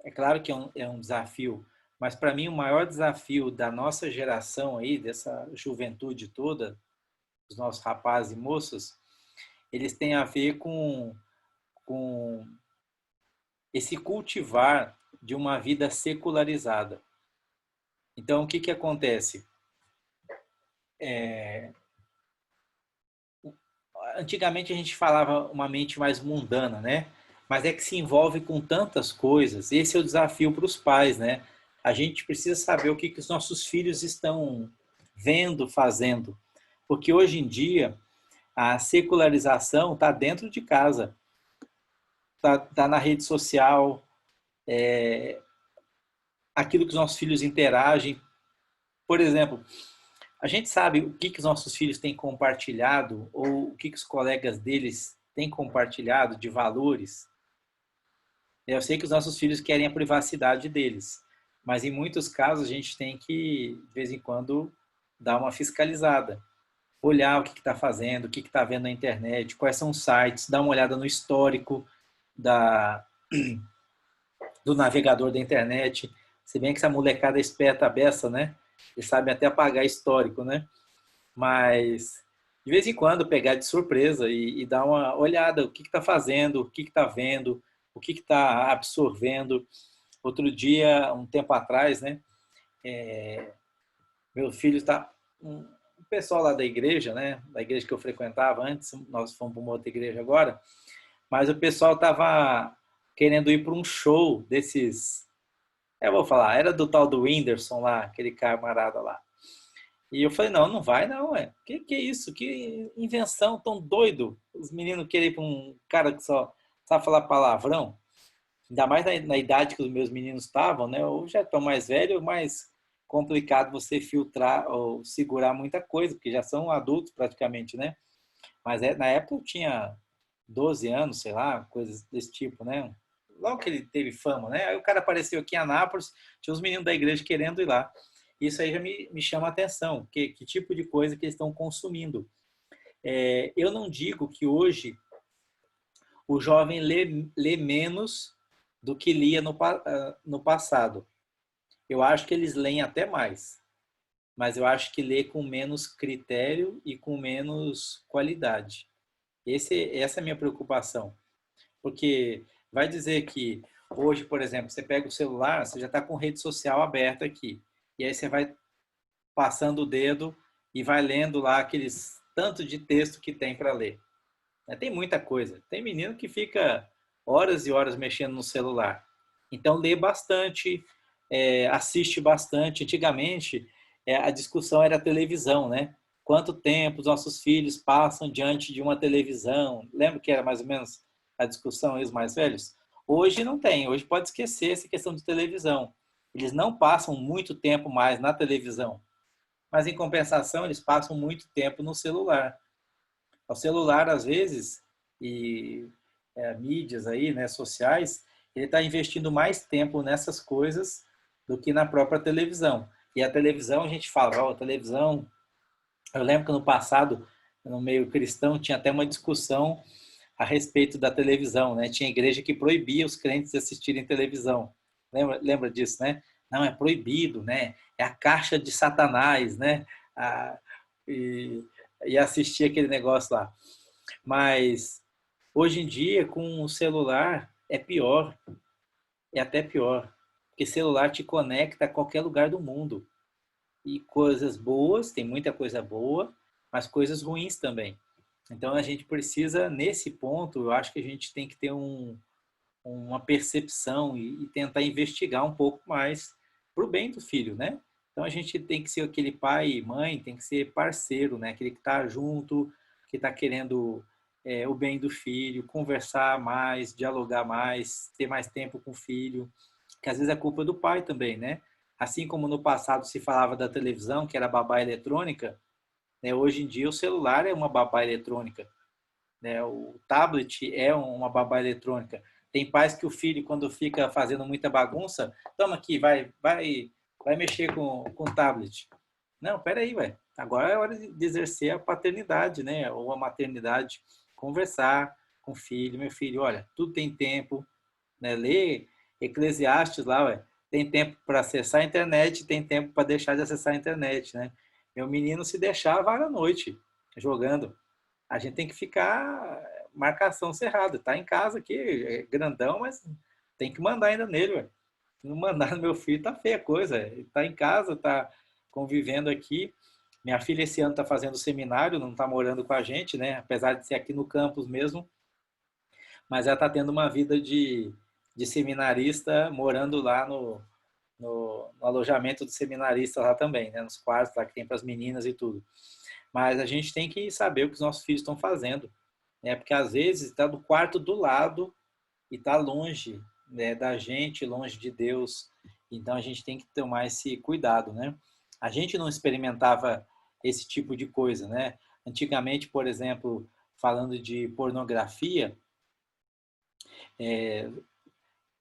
É claro que é um desafio, mas para mim o maior desafio da nossa geração aí, dessa juventude toda, dos nossos rapazes e moças, eles têm a ver com esse cultivar de uma vida secularizada. Então, o que, que acontece? Antigamente a gente falava uma mente mais mundana, né? Mas é que se envolve com tantas coisas. Esse é o desafio para os pais, né? A gente precisa saber o que, que os nossos filhos estão vendo, fazendo. Porque hoje em dia a secularização está dentro de casa, tá na rede social, aquilo que os nossos filhos interagem. Por exemplo, a gente sabe o que, que os nossos filhos têm compartilhado ou o que, que os colegas deles têm compartilhado de valores. Eu sei que os nossos filhos querem a privacidade deles, mas em muitos casos a gente tem que, de vez em quando, dar uma fiscalizada. Olhar o que está fazendo, o que está vendo na internet, quais são os sites, dar uma olhada no histórico do navegador da internet. Se bem que essa molecada é esperta a beça, né? Eles sabem até apagar histórico, né? Mas, de vez em quando, pegar de surpresa e dar uma olhada, o que está fazendo, o que está vendo, o que está absorvendo. Outro dia, um tempo atrás, né? Meu filho está... O pessoal lá da igreja, né? Da igreja que eu frequentava antes, nós fomos para uma outra igreja agora, mas o pessoal estava querendo ir para um show desses... Eu vou falar, era do tal do Whindersson lá, aquele camarada lá. E eu falei, não, não vai não, ué. Que é isso? Que invenção tão doido. Os meninos querem ir para um cara que só sabe falar palavrão. Ainda mais na idade que os meus meninos estavam, né? Ou já estão mais velhos, mais complicado você filtrar ou segurar muita coisa, porque já são adultos praticamente, né? Mas na época eu tinha 12 anos, sei lá, coisas desse tipo, né? Logo que ele teve fama, né? Aí o cara apareceu aqui em Anápolis, tinha os meninos da igreja querendo ir lá. Isso aí já me chama a atenção, que tipo de coisa que eles estão consumindo. Eu não digo que hoje o jovem lê menos do que lia no passado. Eu acho que eles leem até mais, mas eu acho que lê com menos critério e com menos qualidade. Essa é a minha preocupação. Porque vai dizer que hoje, por exemplo, você pega o celular, você já está com rede social aberta aqui. E aí você vai passando o dedo e vai lendo lá aqueles tanto de texto que tem para ler. Tem muita coisa. Tem menino que fica horas e horas mexendo no celular. Então, lê bastante, assiste bastante. Antigamente, a discussão era a televisão, né? Quanto tempo os nossos filhos passam diante de uma televisão? Lembra que era mais ou menos a discussão, os mais velhos? Hoje não tem. Hoje pode esquecer essa questão de televisão. Eles não passam muito tempo mais na televisão. Mas, em compensação, eles passam muito tempo no celular. O celular, às vezes, e mídias aí, né, sociais, ele está investindo mais tempo nessas coisas do que na própria televisão. E a televisão, a gente fala, a televisão... Eu lembro que no passado, no meio cristão, tinha até uma discussão a respeito da televisão, né? Tinha igreja que proibia os crentes de assistirem televisão. Lembra disso, né? Não, é proibido, né? É a caixa de Satanás, né? E assistir aquele negócio lá. Mas hoje em dia, com o celular, é pior. É até pior. Porque celular te conecta a qualquer lugar do mundo. E coisas boas, tem muita coisa boa, mas coisas ruins também. Então a gente precisa, nesse ponto, eu acho que a gente tem que ter uma percepção e tentar investigar um pouco mais para o bem do filho, né? Então a gente tem que ser aquele pai e mãe, tem que ser parceiro, né? Aquele que está junto, que está querendo o bem do filho, conversar mais, dialogar mais, ter mais tempo com o filho, que às vezes é culpa do pai também, né? Assim como no passado se falava da televisão, que era babá eletrônica, né? Hoje em dia o celular é uma babá eletrônica, né? O tablet é uma babá eletrônica. Tem pais que o filho, quando fica fazendo muita bagunça, toma aqui, vai mexer com o tablet. Não, peraí, velho. Agora é hora de exercer a paternidade, né? Ou a maternidade. Conversar com o filho. Meu filho, olha, tudo tem tempo. Né? Lê Eclesiastes lá, ué. Tem tempo para acessar a internet, tem tempo para deixar de acessar a internet, né? Meu menino, se deixar, vai à noite jogando. A gente tem que ficar marcação cerrada. Tá em casa aqui, é grandão, mas tem que mandar ainda nele, ué. Se não mandar no meu filho, tá feia a coisa. Ele tá em casa, tá convivendo aqui. Minha filha esse ano tá fazendo seminário, não tá morando com a gente, né? Apesar de ser aqui no campus mesmo, mas ela está tendo uma vida de seminarista, morando lá no alojamento do seminarista lá também, né? Nos quartos lá que tem para as meninas e tudo. Mas a gente tem que saber o que os nossos filhos estão fazendo, né? Porque às vezes está do quarto do lado e está longe, né, da gente, longe de Deus. Então a gente tem que tomar esse cuidado, né? A gente não experimentava esse tipo de coisa, né? Antigamente, por exemplo, falando de pornografia,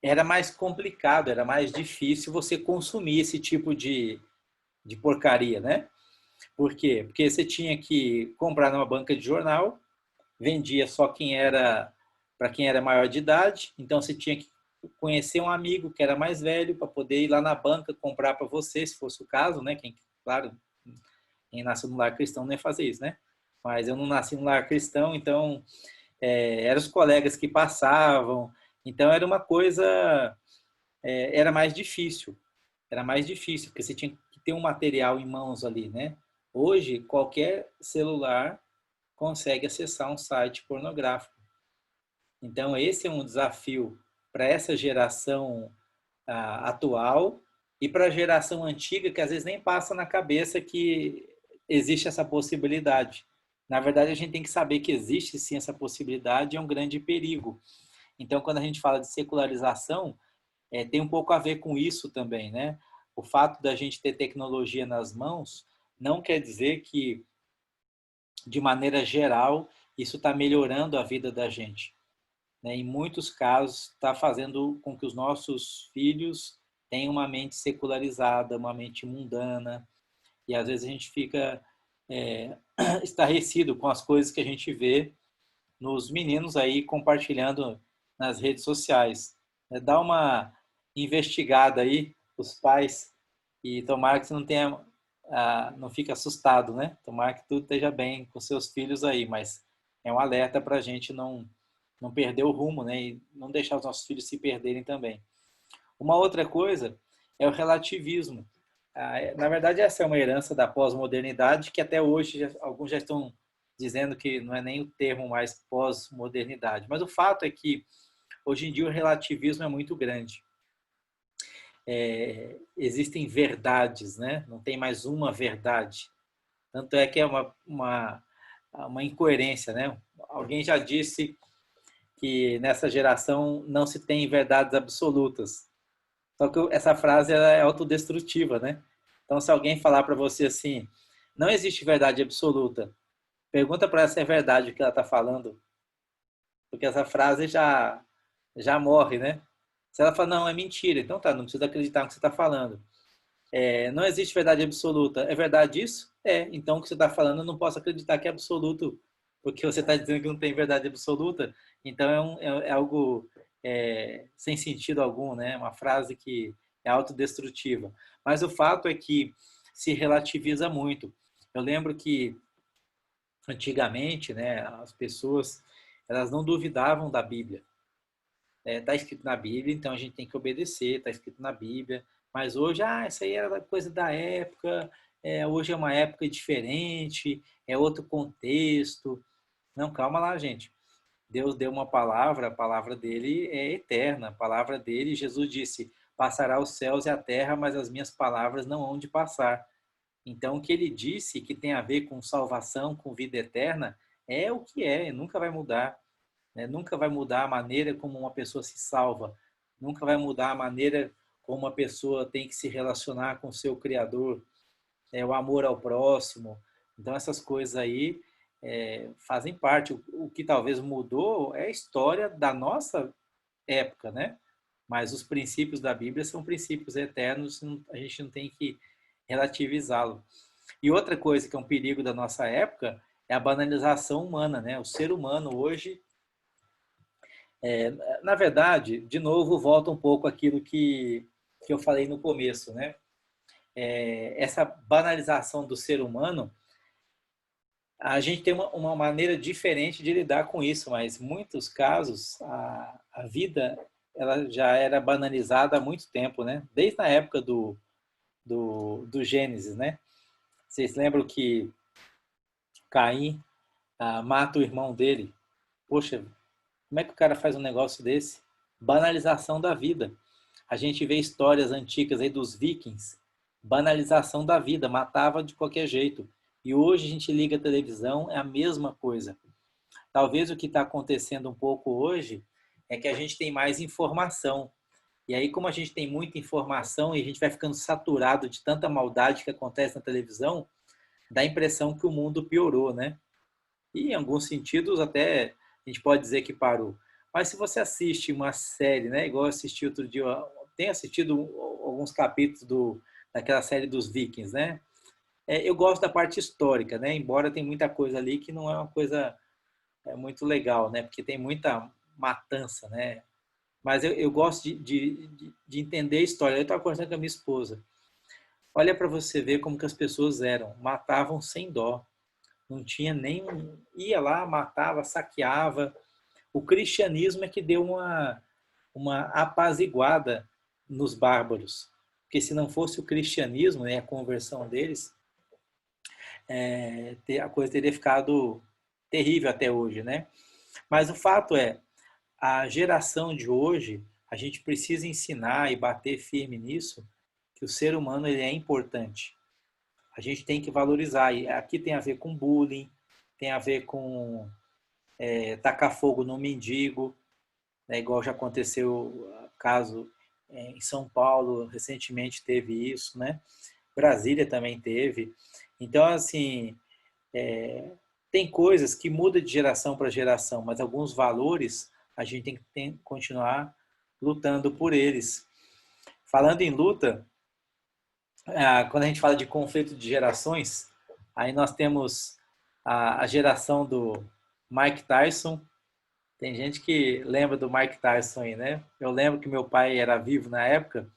era mais complicado, era mais difícil você consumir esse tipo de porcaria, né? Por quê? Porque você tinha que comprar numa banca de jornal, vendia só quem era para quem era maior de idade, então você tinha que conhecer um amigo que era mais velho para poder ir lá na banca comprar para você, se fosse o caso, né? Claro, quem nasce no lar cristão não ia fazer isso, né? Mas eu não nasci no lar cristão, então eram os colegas que passavam, então era uma coisa, era mais difícil, porque você tinha que ter um material em mãos ali, né? Hoje, qualquer celular consegue acessar um site pornográfico. Então, esse é um desafio para essa geração atual e para a geração antiga, que às vezes nem passa na cabeça que existe essa possibilidade. Na verdade, a gente tem que saber que existe sim essa possibilidade, é um grande perigo. Então, quando a gente fala de secularização, tem um pouco a ver com isso também, né? O fato da gente ter tecnologia nas mãos não quer dizer que, de maneira geral, isso está melhorando a vida da gente, né? Em muitos casos, está fazendo com que os nossos filhos tenham uma mente secularizada, uma mente mundana, e às vezes a gente fica estarrecido com as coisas que a gente vê nos meninos aí compartilhando nas redes sociais. Dá uma investigada aí, os pais, e tomara que você não tenha, não fique assustado, né? Tomara que tudo esteja bem com seus filhos aí, mas é um alerta para a gente não perder o rumo, né? E não deixar os nossos filhos se perderem também. Uma outra coisa é o relativismo. Na verdade, essa é uma herança da pós-modernidade, que até hoje alguns já estão dizendo que não é nem o termo mais pós-modernidade. Mas o fato é que, hoje em dia, o relativismo é muito grande. Existem verdades, né? Não tem mais uma verdade. Tanto é que é uma incoerência, né? Alguém já disse que nessa geração não se tem verdades absolutas. Só que essa frase é autodestrutiva, né? Então, se alguém falar para você assim, não existe verdade absoluta, pergunta para ela se é verdade o que ela está falando, porque essa frase já morre, né? Se ela fala, não, é mentira, então tá, não precisa acreditar no que você está falando. Não existe verdade absoluta. É verdade isso? Então o que você está falando eu não posso acreditar que é absoluto, porque você está dizendo que não tem verdade absoluta. Então é algo sem sentido algum, né? Uma frase que é autodestrutiva. Mas o fato é que se relativiza muito. Eu lembro que antigamente, né, as pessoas elas não duvidavam da Bíblia. Está escrito na Bíblia, então a gente tem que obedecer, está escrito na Bíblia. Mas hoje, isso aí era coisa da época, hoje é uma época diferente, é outro contexto. Não, calma lá, gente. Deus deu uma palavra, a palavra dele é eterna, a palavra dele, Jesus disse, passará os céus e a terra, mas as minhas palavras não hão de passar. Então, o que ele disse, que tem a ver com salvação, com vida eterna, é o que é, nunca vai mudar. Né? Nunca vai mudar a maneira como uma pessoa se salva, nunca vai mudar a maneira como uma pessoa tem que se relacionar com o seu Criador, o amor ao próximo. Então, essas coisas aí fazem parte. O que talvez mudou é a história da nossa época, né? Mas os princípios da Bíblia são princípios eternos, a gente não tem que relativizá-lo. E outra coisa que é um perigo da nossa época é a banalização humana, né? O ser humano hoje, na verdade, de novo, volta um pouco aquilo que eu falei no começo, né? Essa banalização do ser humano, a gente tem uma maneira diferente de lidar com isso, mas em muitos casos a vida ela já era banalizada há muito tempo, né? Desde a época do Gênesis, né? Vocês lembram que Caim mata o irmão dele? Poxa, como é que o cara faz um negócio desse? Banalização da vida. A gente vê histórias antigas aí dos vikings, banalização da vida, matava de qualquer jeito. E hoje a gente liga a televisão, é a mesma coisa. Talvez o que está acontecendo um pouco hoje é que a gente tem mais informação. E aí, como a gente tem muita informação e a gente vai ficando saturado de tanta maldade que acontece na televisão, dá a impressão que o mundo piorou, né? E em alguns sentidos até a gente pode dizer que parou. Mas se você assiste uma série, né, igual eu assisti outro dia, tenho assistido alguns capítulos daquela série dos Vikings, né? Eu gosto da parte histórica, né? Embora tem muita coisa ali que não é uma coisa muito legal, né? Porque tem muita matança, né? Mas eu gosto de entender a história. Eu estava conversando com a minha esposa. Olha para você ver como que as pessoas eram. Matavam sem dó. Não tinha nem... Ia lá, matava, saqueava. O cristianismo é que deu uma apaziguada nos bárbaros. Porque se não fosse o cristianismo, né, a conversão deles, a coisa teria ficado terrível até hoje, né? Mas o fato é, a geração de hoje, a gente precisa ensinar e bater firme nisso, que o ser humano ele é importante. A gente tem que valorizar. E aqui tem a ver com bullying, tem a ver com tacar fogo no mendigo, né, igual já aconteceu caso em São Paulo, recentemente teve isso, né? Brasília também teve. Então, assim, tem coisas que mudam de geração para geração, mas alguns valores a gente tem que continuar lutando por eles. Falando em luta, quando a gente fala de conflito de gerações, aí nós temos a geração do Mike Tyson. Tem gente que lembra do Mike Tyson aí, né? Eu lembro que meu pai era vivo na época,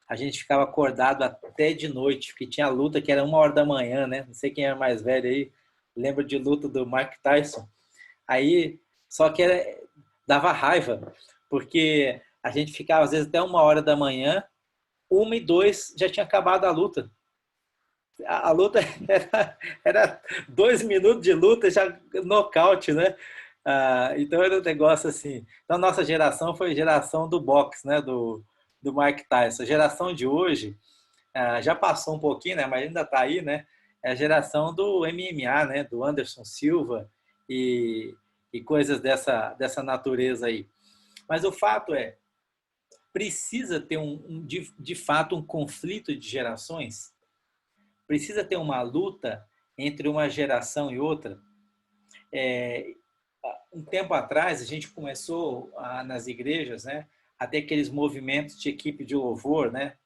a gente ficava acordado até de noite, porque tinha luta que era 1 hora da manhã, né? Não sei quem é mais velho aí, lembra de luta do Mike Tyson. Aí, só que dava raiva, porque a gente ficava às vezes até 1 hora da manhã, 1 e 2 já tinha acabado a luta. A luta era 2 minutos de luta, já nocaute, né? Então era um negócio assim. Então, nossa geração foi a geração do boxe, né? Do Mike Tyson. A geração de hoje já passou um pouquinho, né? Mas ainda está aí, né? É a geração do MMA, né? Do Anderson Silva e coisas dessa natureza aí. Mas o fato é, precisa ter de fato um conflito de gerações? Precisa ter uma luta entre uma geração e outra? Um tempo atrás, a gente começou nas igrejas, né, a ter aqueles movimentos de equipe de louvor, né?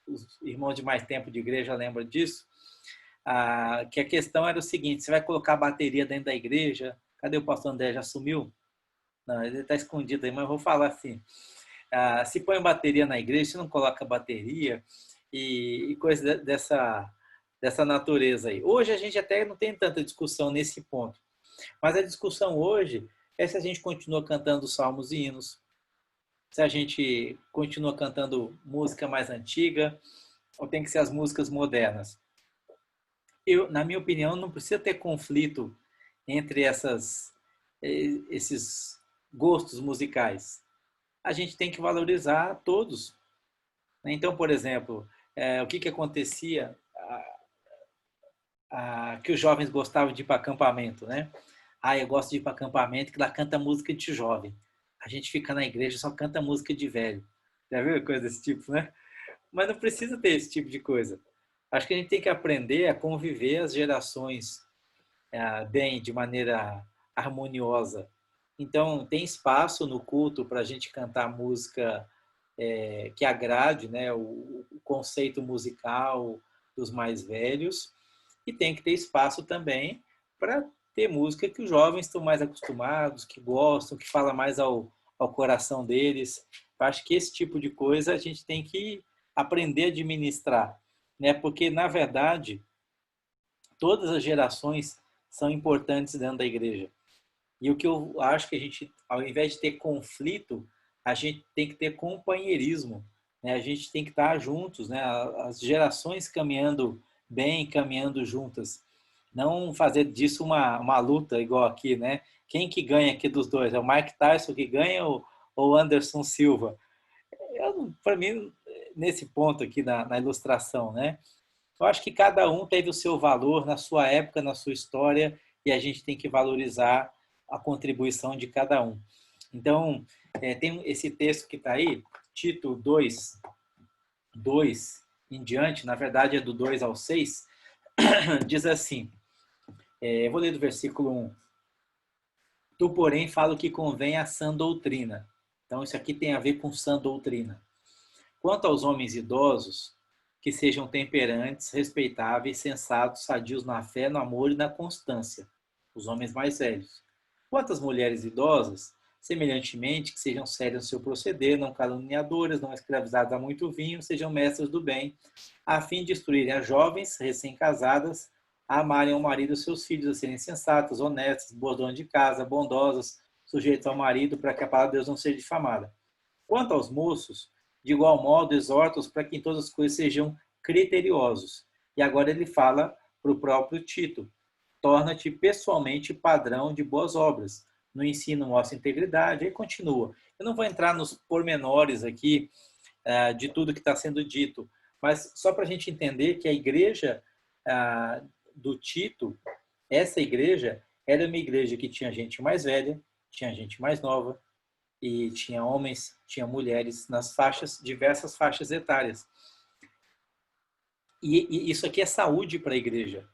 Os irmãos de mais tempo de igreja lembram disso. Que a questão era o seguinte: você vai colocar bateria dentro da igreja? Cadê o pastor André? Já sumiu? Não, ele está escondido aí, mas eu vou falar assim. Se põe bateria na igreja, você não coloca bateria e coisa dessa natureza aí. Hoje a gente até não tem tanta discussão nesse ponto, mas a discussão hoje é se a gente continua cantando salmos e hinos, se a gente continua cantando música mais antiga ou tem que ser as músicas modernas. Na minha opinião, não precisa ter conflito entre esses gostos musicais. A gente tem que valorizar todos. Então, por exemplo, o que acontecia que os jovens gostavam de ir para acampamento, né? Eu gosto de ir para acampamento que lá canta música de jovem. A gente fica na igreja só canta música de velho. Já viu coisa desse tipo, né? Mas não precisa ter esse tipo de coisa. Acho que a gente tem que aprender a conviver as gerações bem, de maneira harmoniosa. Então, tem espaço no culto para a gente cantar música que agrade, né, o conceito musical dos mais velhos, e tem que ter espaço também para ter música que os jovens estão mais acostumados, que gostam, que fala mais ao coração deles. Eu acho que esse tipo de coisa a gente tem que aprender a administrar, né? Porque, na verdade, todas as gerações são importantes dentro da igreja. E o que eu acho que a gente, ao invés de ter conflito, a gente tem que ter companheirismo, né? A gente tem que estar juntos, né? As gerações caminhando bem, caminhando juntas. Não fazer disso uma luta igual aqui, né? Quem que ganha aqui dos dois? É o Mike Tyson que ganha ou o Anderson Silva? Para mim, nesse ponto aqui na ilustração, né? Eu acho que cada um teve o seu valor na sua época, na sua história, e a gente tem que valorizar a contribuição de cada um. Então, tem esse texto que está aí, Tito 2 em diante, na verdade é do 2 ao 6, diz assim, eu vou ler do versículo 1. Tu, porém, fala o que convém à sã doutrina. Então, isso aqui tem a ver com sã doutrina. Quanto aos homens idosos, que sejam temperantes, respeitáveis, sensatos, sadios na fé, no amor e na constância, os homens mais velhos. Quanto às mulheres idosas, semelhantemente, que sejam sérias no seu proceder, não caluniadoras, não escravizadas a muito vinho, sejam mestras do bem, a fim de instruírem as jovens, recém-casadas, a amarem ao marido e seus filhos, a serem sensatas, honestas, boas donas de casa, bondosas, sujeitos ao marido, para que a palavra de Deus não seja difamada. Quanto aos moços, de igual modo, exorta-os para que em todas as coisas sejam criteriosos. E agora ele fala para o próprio Tito: torna-te pessoalmente padrão de boas obras. No ensino mostra integridade. Aí continua. Eu não vou entrar nos pormenores aqui de tudo que está sendo dito, mas só para a gente entender que a igreja do Tito, essa igreja, era uma igreja que tinha gente mais velha, tinha gente mais nova, e tinha homens, tinha mulheres nas faixas, diversas faixas etárias. E isso aqui é saúde para a igreja.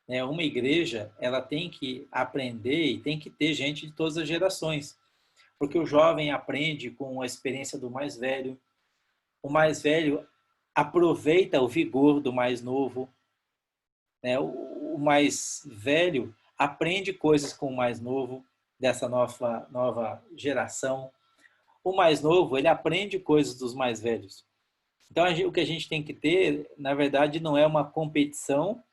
Né? Uma igreja, ela tem que aprender e tem que ter gente de todas as gerações, porque o jovem aprende com a experiência do mais velho, o mais velho aproveita o vigor do mais novo, né? O mais velho aprende coisas com o mais novo, dessa nova geração. O mais novo, ele aprende coisas dos mais velhos. Então, o que a gente tem que ter, na verdade, não é uma competição,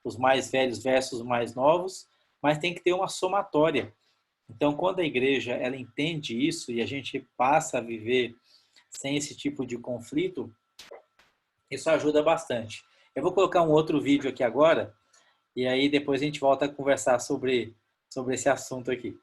os mais velhos versus os mais novos, mas tem que ter uma somatória. Então, quando a igreja ela entende isso e a gente passa a viver sem esse tipo de conflito, isso ajuda bastante. Eu vou colocar um outro vídeo aqui agora, e aí depois a gente volta a conversar sobre esse assunto aqui.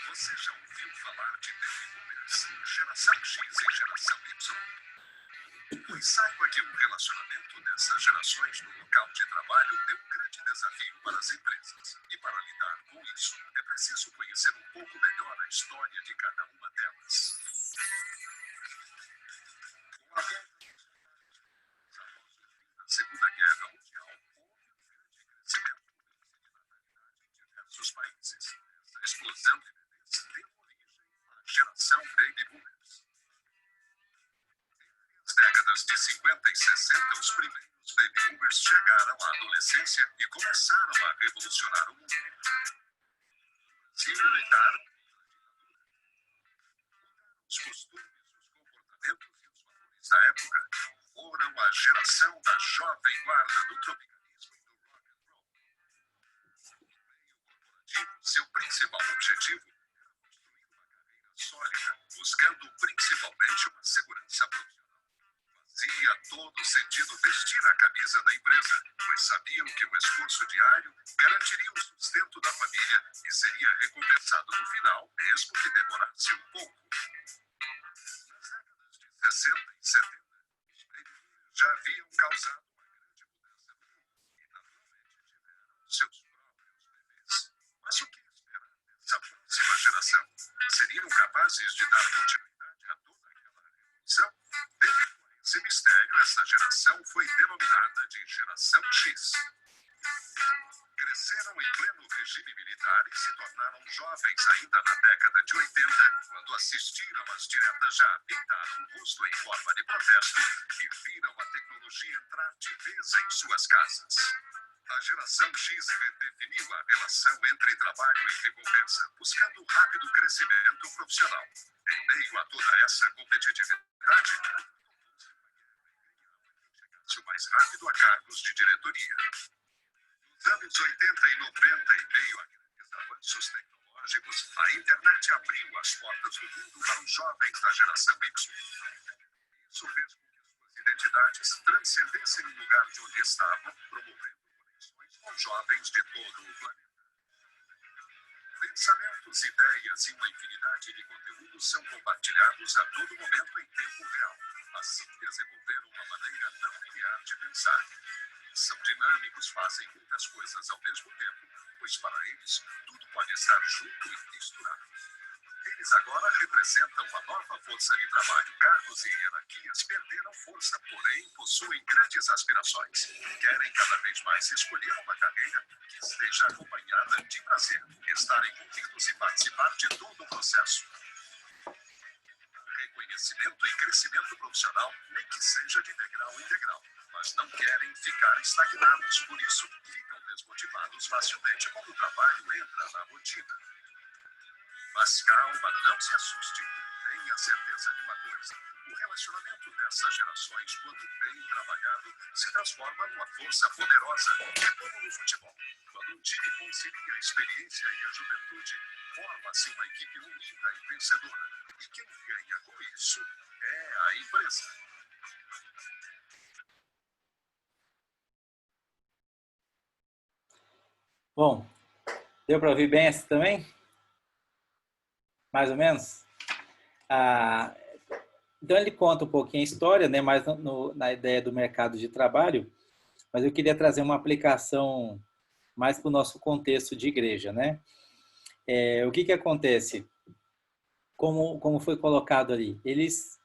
Você já ouviu falar de baby boomers, geração X e geração Y? Pois saiba que o relacionamento dessas gerações no local de trabalho é um grande desafio para as empresas. E para lidar com isso, é preciso conhecer um pouco melhor a história de cada uma delas. Com a Segunda Guerra Mundial, houve um grande crescimento em diversos países. Essa explosão de bebês deu origem à geração Baby Boomers. Nas décadas de 50 e 60, os primeiros Baby Boomers chegaram à adolescência e começaram a revolucionar o mundo. Se lutaram os costumes, os comportamentos e os valores da época, foram a geração da jovem guarda do tropicalismo e do rock and roll. No meio corporativo, seu principal objetivo era construir uma carreira sólida, buscando principalmente uma segurança profissional. Fazia todo sentido vestir a camisa da empresa, pois sabiam que o esforço diário garantiria o sustento da família e seria recompensado no final, mesmo que demorasse um pouco. Nas décadas de 60 e 70, os baby boomers já haviam causado uma grande mudança no mundo e naturalmente tiveram seus próprios bebês. Mas o que esperar dessa próxima geração? Seriam capazes de dar continuidade a toda aquela revolução? Devido a esse mistério, essa geração foi denominada de Geração X. Cresceram em pleno regime militar e se tornaram jovens ainda na década de 80, quando assistiram às diretas já pintaram o rosto em forma de protesto e viram a tecnologia entrar de vez em suas casas. A geração X redefiniu a relação entre trabalho e recompensa, buscando rápido crescimento profissional. Em meio a toda essa competitividade, chegasse o mais rápido a cargos de diretoria. Nos anos 80 e 90, em meio a grandes avanços tecnológicos, a internet abriu as portas do mundo para os jovens da geração Y. Isso fez com que suas identidades transcendessem o lugar de onde estavam, promovendo conexões com jovens de todo o planeta. Pensamentos, ideias e uma infinidade de conteúdos são compartilhados a todo momento em tempo real. Assim desenvolveram uma maneira não linear de pensar. São dinâmicos, fazem muitas coisas ao mesmo tempo, pois para eles tudo pode estar junto e misturado. Eles agora representam uma nova força de trabalho. Cargos e hierarquias perderam força, porém possuem grandes aspirações. Querem cada vez mais escolher uma carreira que esteja acompanhada de prazer, estar envolvidos e participar de todo o processo. Reconhecimento e crescimento profissional, nem que seja de degrau em degrau, mas não querem ficar estagnados, por isso ficam desmotivados facilmente quando o trabalho entra na rotina. Mas calma, não se assuste. Tenha certeza de uma coisa. O relacionamento dessas gerações, quando bem trabalhado, se transforma numa força poderosa. É como no futebol. Quando um time concilia a experiência e a juventude, forma-se uma equipe unida e vencedora. E quem ganha com isso é a empresa. Bom, deu para ouvir bem essa também? Mais ou menos? Então ele conta um pouquinho a história, né, mais na ideia do mercado de trabalho, mas eu queria trazer uma aplicação mais para o nosso contexto de igreja, né? O que acontece? Como foi colocado ali? Eles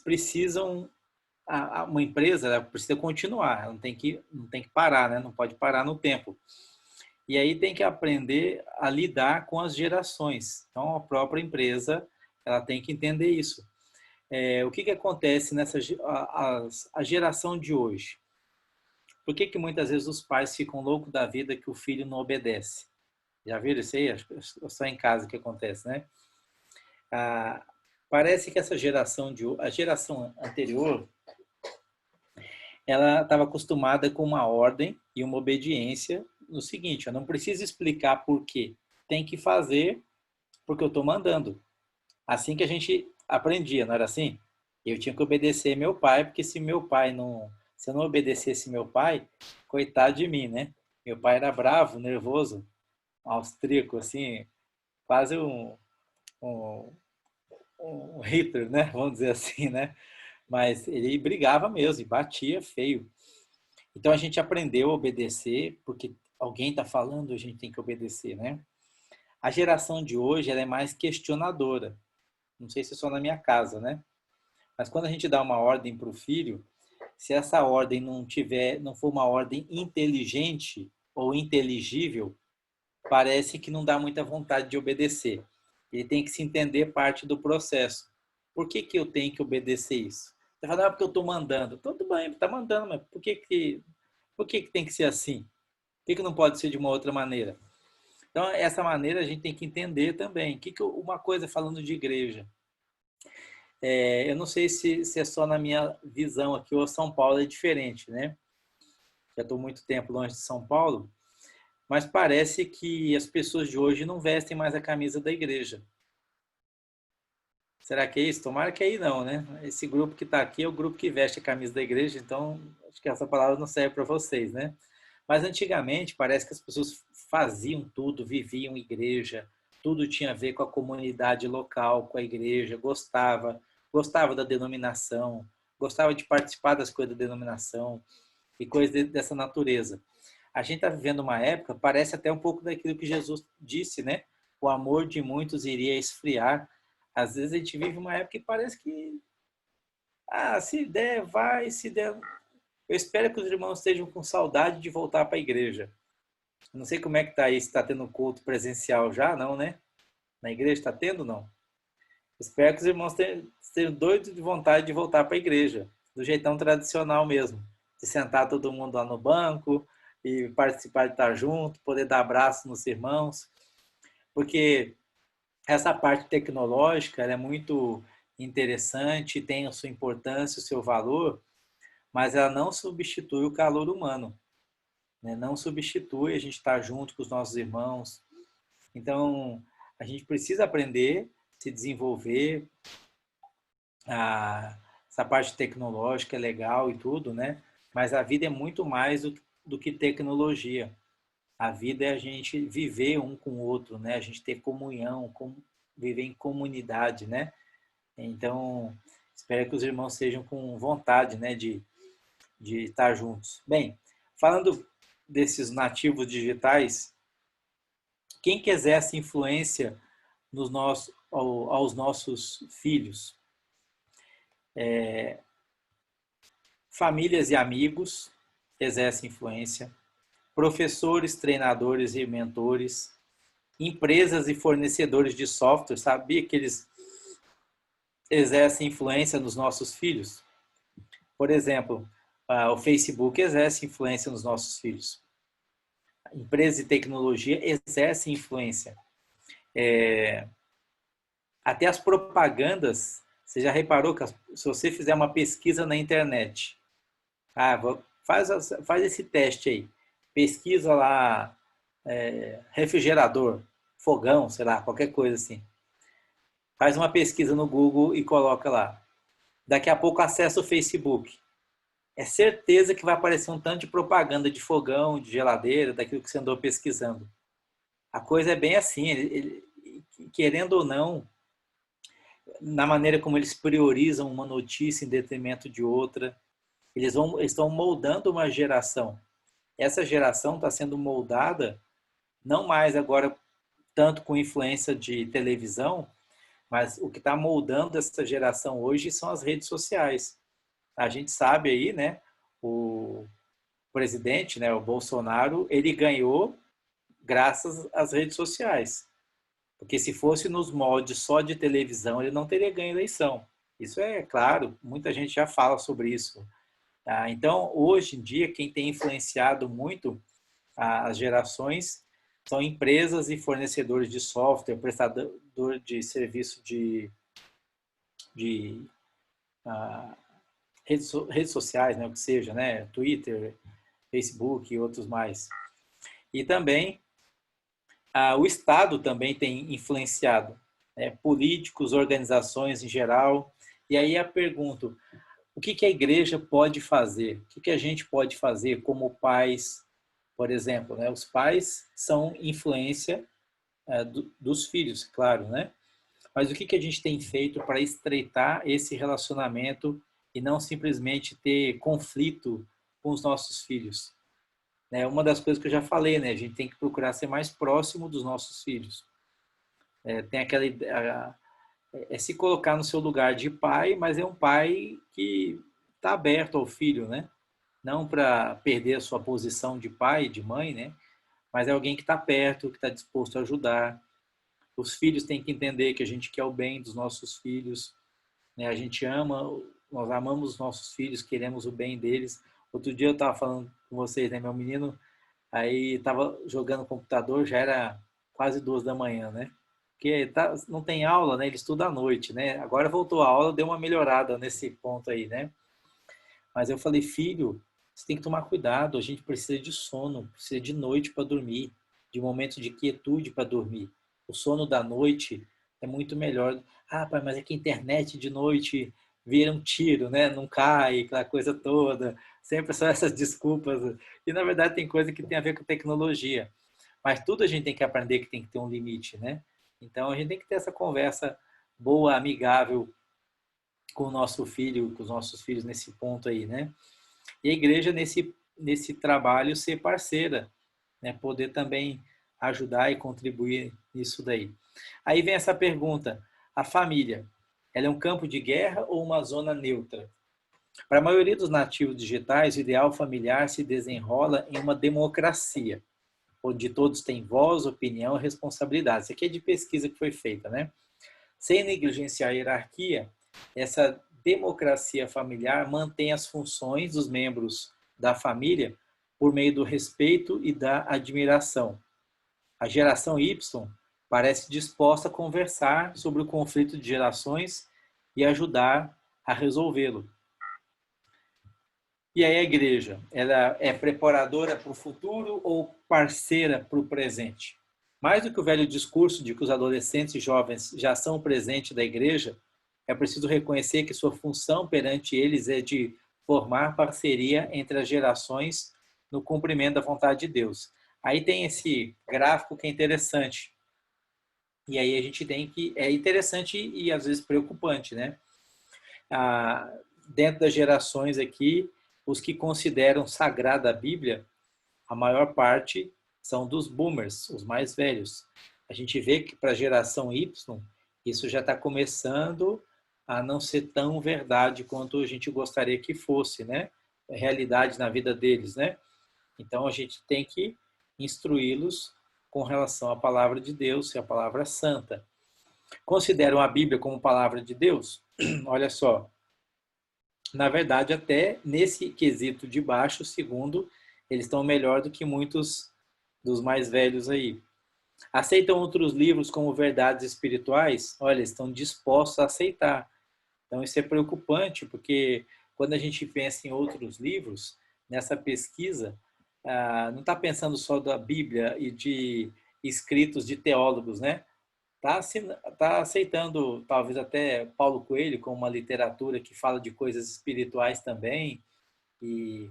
precisam, uma empresa, ela precisa continuar, ela não tem que parar, né? Não pode parar no tempo. E aí tem que aprender a lidar com as gerações. Então a própria empresa, ela tem que entender isso. O que acontece a geração de hoje? Por que muitas vezes os pais ficam loucos da vida que o filho não obedece? Já viram isso aí? Só em casa que acontece, né? Parece que a geração anterior, ela estava acostumada com uma ordem e uma obediência no seguinte: eu não preciso explicar por quê. Tem que fazer porque eu estou mandando. Assim que a gente aprendia, não era assim? Eu tinha que obedecer meu pai, porque se eu não obedecesse meu pai, coitado de mim, né? Meu pai era bravo, nervoso, austríaco, assim, quase um Hitler, né? Vamos dizer assim, né? Mas ele brigava mesmo e batia feio. Então a gente aprendeu a obedecer, porque alguém está falando, a gente tem que obedecer, né? A geração de hoje ela é mais questionadora. Não sei se é só na minha casa, né? Mas quando a gente dá uma ordem para o filho, se essa ordem não for uma ordem inteligente ou inteligível, parece que não dá muita vontade de obedecer. Ele tem que se entender parte do processo. Por que eu tenho que obedecer isso? Você fala, porque eu estou mandando. Tudo bem, está mandando, mas por que tem que ser assim? Por que não pode ser de uma outra maneira? Então, essa maneira a gente tem que entender também. Uma coisa falando de igreja. Eu não sei se é só na minha visão aqui ou São Paulo é diferente, né? Já estou muito tempo longe de São Paulo, mas parece que as pessoas de hoje não vestem mais a camisa da igreja. Será que é isso? Tomara que aí não, né? Esse grupo que está aqui é o grupo que veste a camisa da igreja, então acho que essa palavra não serve para vocês, né? Mas antigamente parece que as pessoas faziam tudo, viviam igreja, tudo tinha a ver com a comunidade local, com a igreja, gostava da denominação, gostava de participar das coisas da denominação e coisas dessa natureza. A gente está vivendo uma época, parece até um pouco daquilo que Jesus disse, né? O amor de muitos iria esfriar. Às vezes a gente vive uma época que parece que, se der, vai, se der... Eu espero que os irmãos estejam com saudade de voltar para a igreja. Não sei como é que está aí, se está tendo culto presencial já, não, né? Na igreja está tendo, não? Espero que os irmãos estejam doidos de vontade de voltar para a igreja, do jeitão tradicional mesmo. De sentar todo mundo lá no banco e participar de estar junto, poder dar abraço nos irmãos. Porque essa parte tecnológica ela é muito interessante, tem a sua importância, o seu valor, mas ela não substitui o calor humano, né? Não substitui a gente estar junto com os nossos irmãos. Então, a gente precisa aprender, se desenvolver. Essa parte tecnológica é legal e tudo, né? Mas a vida é muito mais do que tecnologia. A vida é a gente viver um com o outro, né? A gente ter comunhão, viver em comunidade, né? Então, espero que os irmãos sejam com vontade, né, de estar juntos. Bem, falando desses nativos digitais, quem que exerce influência aos nossos filhos? Famílias e amigos exercem influência, professores, treinadores e mentores, empresas e fornecedores de software, sabia que eles exercem influência nos nossos filhos? Por exemplo, o Facebook exerce influência nos nossos filhos. Empresas de tecnologia exercem influência. Até as propagandas, você já reparou que se você fizer uma pesquisa na internet, faz esse teste aí, pesquisa lá, refrigerador, fogão, sei lá, qualquer coisa assim. Faz uma pesquisa no Google e coloca lá. Daqui a pouco acessa o Facebook. É certeza que vai aparecer um tanto de propaganda de fogão, de geladeira, daquilo que você andou pesquisando. A coisa é bem assim, querendo ou não, na maneira como eles priorizam uma notícia em detrimento de outra, eles estão moldando uma geração. Essa geração está sendo moldada não mais agora tanto com influência de televisão, mas o que está moldando essa geração hoje são as redes sociais. A gente sabe aí, né, o presidente, né, o Bolsonaro, ele ganhou graças às redes sociais. Porque se fosse nos moldes só de televisão, ele não teria ganho a eleição. Isso é claro, muita gente já fala sobre isso. Então, hoje em dia, quem tem influenciado muito as gerações são empresas e fornecedores de software, prestador de serviço de redes sociais, né, o que seja, né, Twitter, Facebook e outros mais. E também o Estado também tem influenciado, né, políticos, organizações em geral. E aí eu pergunto, o que a igreja pode fazer? O que a gente pode fazer como pais, por exemplo, né? Os pais são influência dos filhos, claro, né? Mas o que a gente tem feito para estreitar esse relacionamento e não simplesmente ter conflito com os nossos filhos? Né? Uma das coisas que eu já falei, né? A gente tem que procurar ser mais próximo dos nossos filhos. Tem aquela se colocar no seu lugar de pai, mas é um pai que está aberto ao filho, né? Não para perder a sua posição de pai, de mãe, né? Mas é alguém que está perto, que está disposto a ajudar. Os filhos têm que entender que a gente quer o bem dos nossos filhos, né? A gente ama, nós amamos os nossos filhos, queremos o bem deles. Outro dia eu estava falando com vocês, né? Meu menino aí estava jogando computador, já era quase 2 da manhã, né? Porque não tem aula, né? Ele estuda à noite, né? Agora voltou a aula, deu uma melhorada nesse ponto aí, né? Mas eu falei, filho, você tem que tomar cuidado, a gente precisa de sono, precisa de noite para dormir, de momentos de quietude para dormir. O sono da noite é muito melhor. Pai, mas é que a internet de noite vira um tiro, né? Não cai, aquela coisa toda. Sempre são essas desculpas. E na verdade tem coisa que tem a ver com tecnologia. Mas tudo a gente tem que aprender que tem que ter um limite, né? Então a gente tem que ter essa conversa boa, amigável com o nosso filho, com os nossos filhos nesse ponto aí, né? E a igreja nesse trabalho ser parceira, né? Poder também ajudar e contribuir nisso daí. Aí vem essa pergunta: a família, ela é um campo de guerra ou uma zona neutra? Para a maioria dos nativos digitais, o ideal familiar se desenrola em uma democracia, onde todos têm voz, opinião e responsabilidade. Isso aqui é de pesquisa que foi feita, né? Sem negligenciar a hierarquia, essa democracia familiar mantém as funções dos membros da família por meio do respeito e da admiração. A geração Y parece disposta a conversar sobre o conflito de gerações e ajudar a resolvê-lo. E aí a igreja, ela é preparadora para o futuro ou parceira para o presente? Mais do que o velho discurso de que os adolescentes e jovens já são o presente da igreja, é preciso reconhecer que sua função perante eles é de formar parceria entre as gerações no cumprimento da vontade de Deus. Aí tem esse gráfico que é interessante. E aí a gente tem que... É interessante e às vezes preocupante, né? Dentro das gerações aqui, os que consideram sagrada a Bíblia, a maior parte são dos boomers, os mais velhos. A gente vê que para a geração Y, isso já está começando a não ser tão verdade quanto a gente gostaria que fosse, né? Realidade na vida deles, né? Então a gente tem que instruí-los com relação à palavra de Deus, se a palavra é santa. Consideram a Bíblia como palavra de Deus? Olha só, na verdade, até nesse quesito de baixo, segundo, eles estão melhor do que muitos dos mais velhos aí. Aceitam outros livros como verdades espirituais? Olha, estão dispostos a aceitar. Então, isso é preocupante, porque quando a gente pensa em outros livros, nessa pesquisa, não está pensando só da Bíblia e de escritos de teólogos, né? Está aceitando talvez até Paulo Coelho como uma literatura que fala de coisas espirituais também, e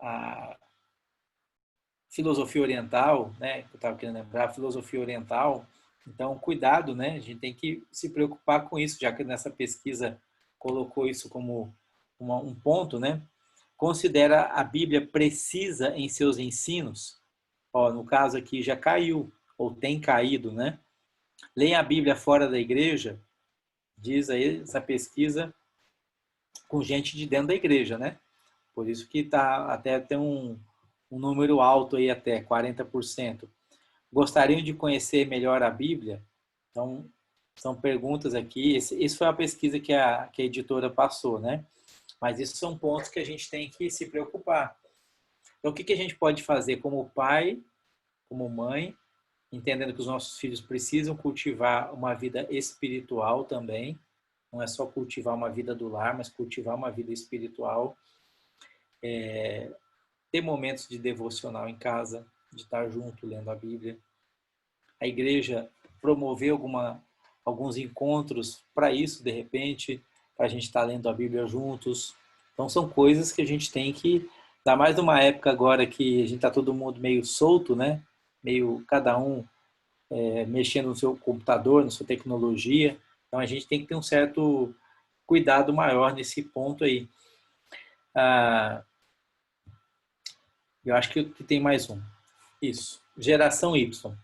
a filosofia oriental, né, que eu estava querendo lembrar, a filosofia oriental. Então, cuidado, né? A gente tem que se preocupar com isso, já que nessa pesquisa colocou isso como um ponto, né? Considera a Bíblia precisa em seus ensinos? Ó, no caso aqui já caiu, ou tem caído, né? Leem a Bíblia fora da igreja, diz aí essa pesquisa com gente de dentro da igreja, né? Por isso que tá até tem um número alto aí até 40%. Gostariam de conhecer melhor a Bíblia? Então, são perguntas aqui. Isso foi a pesquisa que a editora passou, né? Mas isso são pontos que a gente tem que se preocupar. Então, o que a gente pode fazer como pai, como mãe, entendendo que os nossos filhos precisam cultivar uma vida espiritual também, não é só cultivar uma vida do lar, mas cultivar uma vida espiritual, ter momentos de devocional em casa, de estar junto lendo a Bíblia. A igreja promover alguns encontros para isso, de repente, para a gente estar lendo a Bíblia juntos. Então, são coisas que a gente tem que, ainda mais numa época agora que a gente está todo mundo meio solto, né? Meio cada um mexendo no seu computador, na sua tecnologia. Então, a gente tem que ter um certo cuidado maior nesse ponto aí. Eu acho que tem mais um. Isso. Geração Y.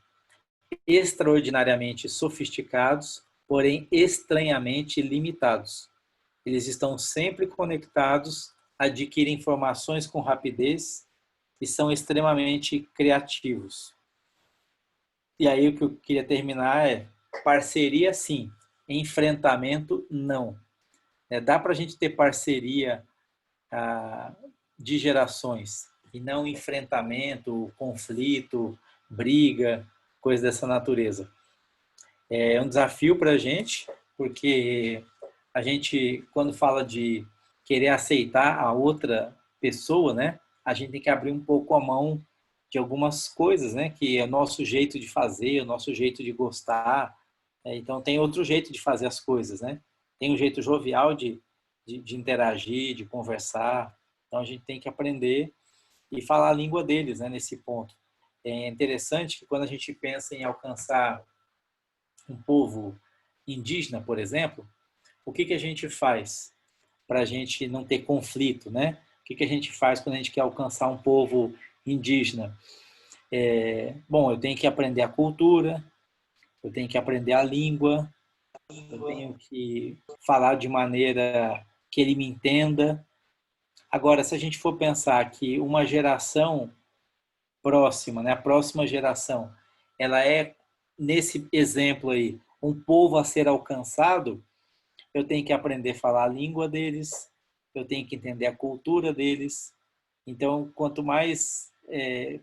Extraordinariamente sofisticados, porém estranhamente limitados. Eles estão sempre conectados, adquirem informações com rapidez e são extremamente criativos. E aí o que eu queria terminar é parceria sim, enfrentamento não. Dá para a gente ter parceria de gerações e não enfrentamento, conflito, briga, coisa dessa natureza. É um desafio para a gente, porque a gente, quando fala de querer aceitar a outra pessoa, né, a gente tem que abrir um pouco a mão de algumas coisas, né, que é o nosso jeito de fazer, o nosso jeito de gostar. Então, tem outro jeito de fazer as coisas, né? Tem um jeito jovial de interagir, de conversar. Então, a gente tem que aprender e falar a língua deles, né, nesse ponto. É interessante que quando a gente pensa em alcançar um povo indígena, por exemplo, o que a gente faz para a gente não ter conflito, né? O que a gente faz quando a gente quer alcançar um povo indígena? Bom, eu tenho que aprender a cultura, eu tenho que aprender a língua, eu tenho que falar de maneira que ele me entenda. Agora, se a gente for pensar que uma geração próxima, né, a próxima geração, ela é, nesse exemplo aí, um povo a ser alcançado, eu tenho que aprender a falar a língua deles, eu tenho que entender a cultura deles. Então, quanto mais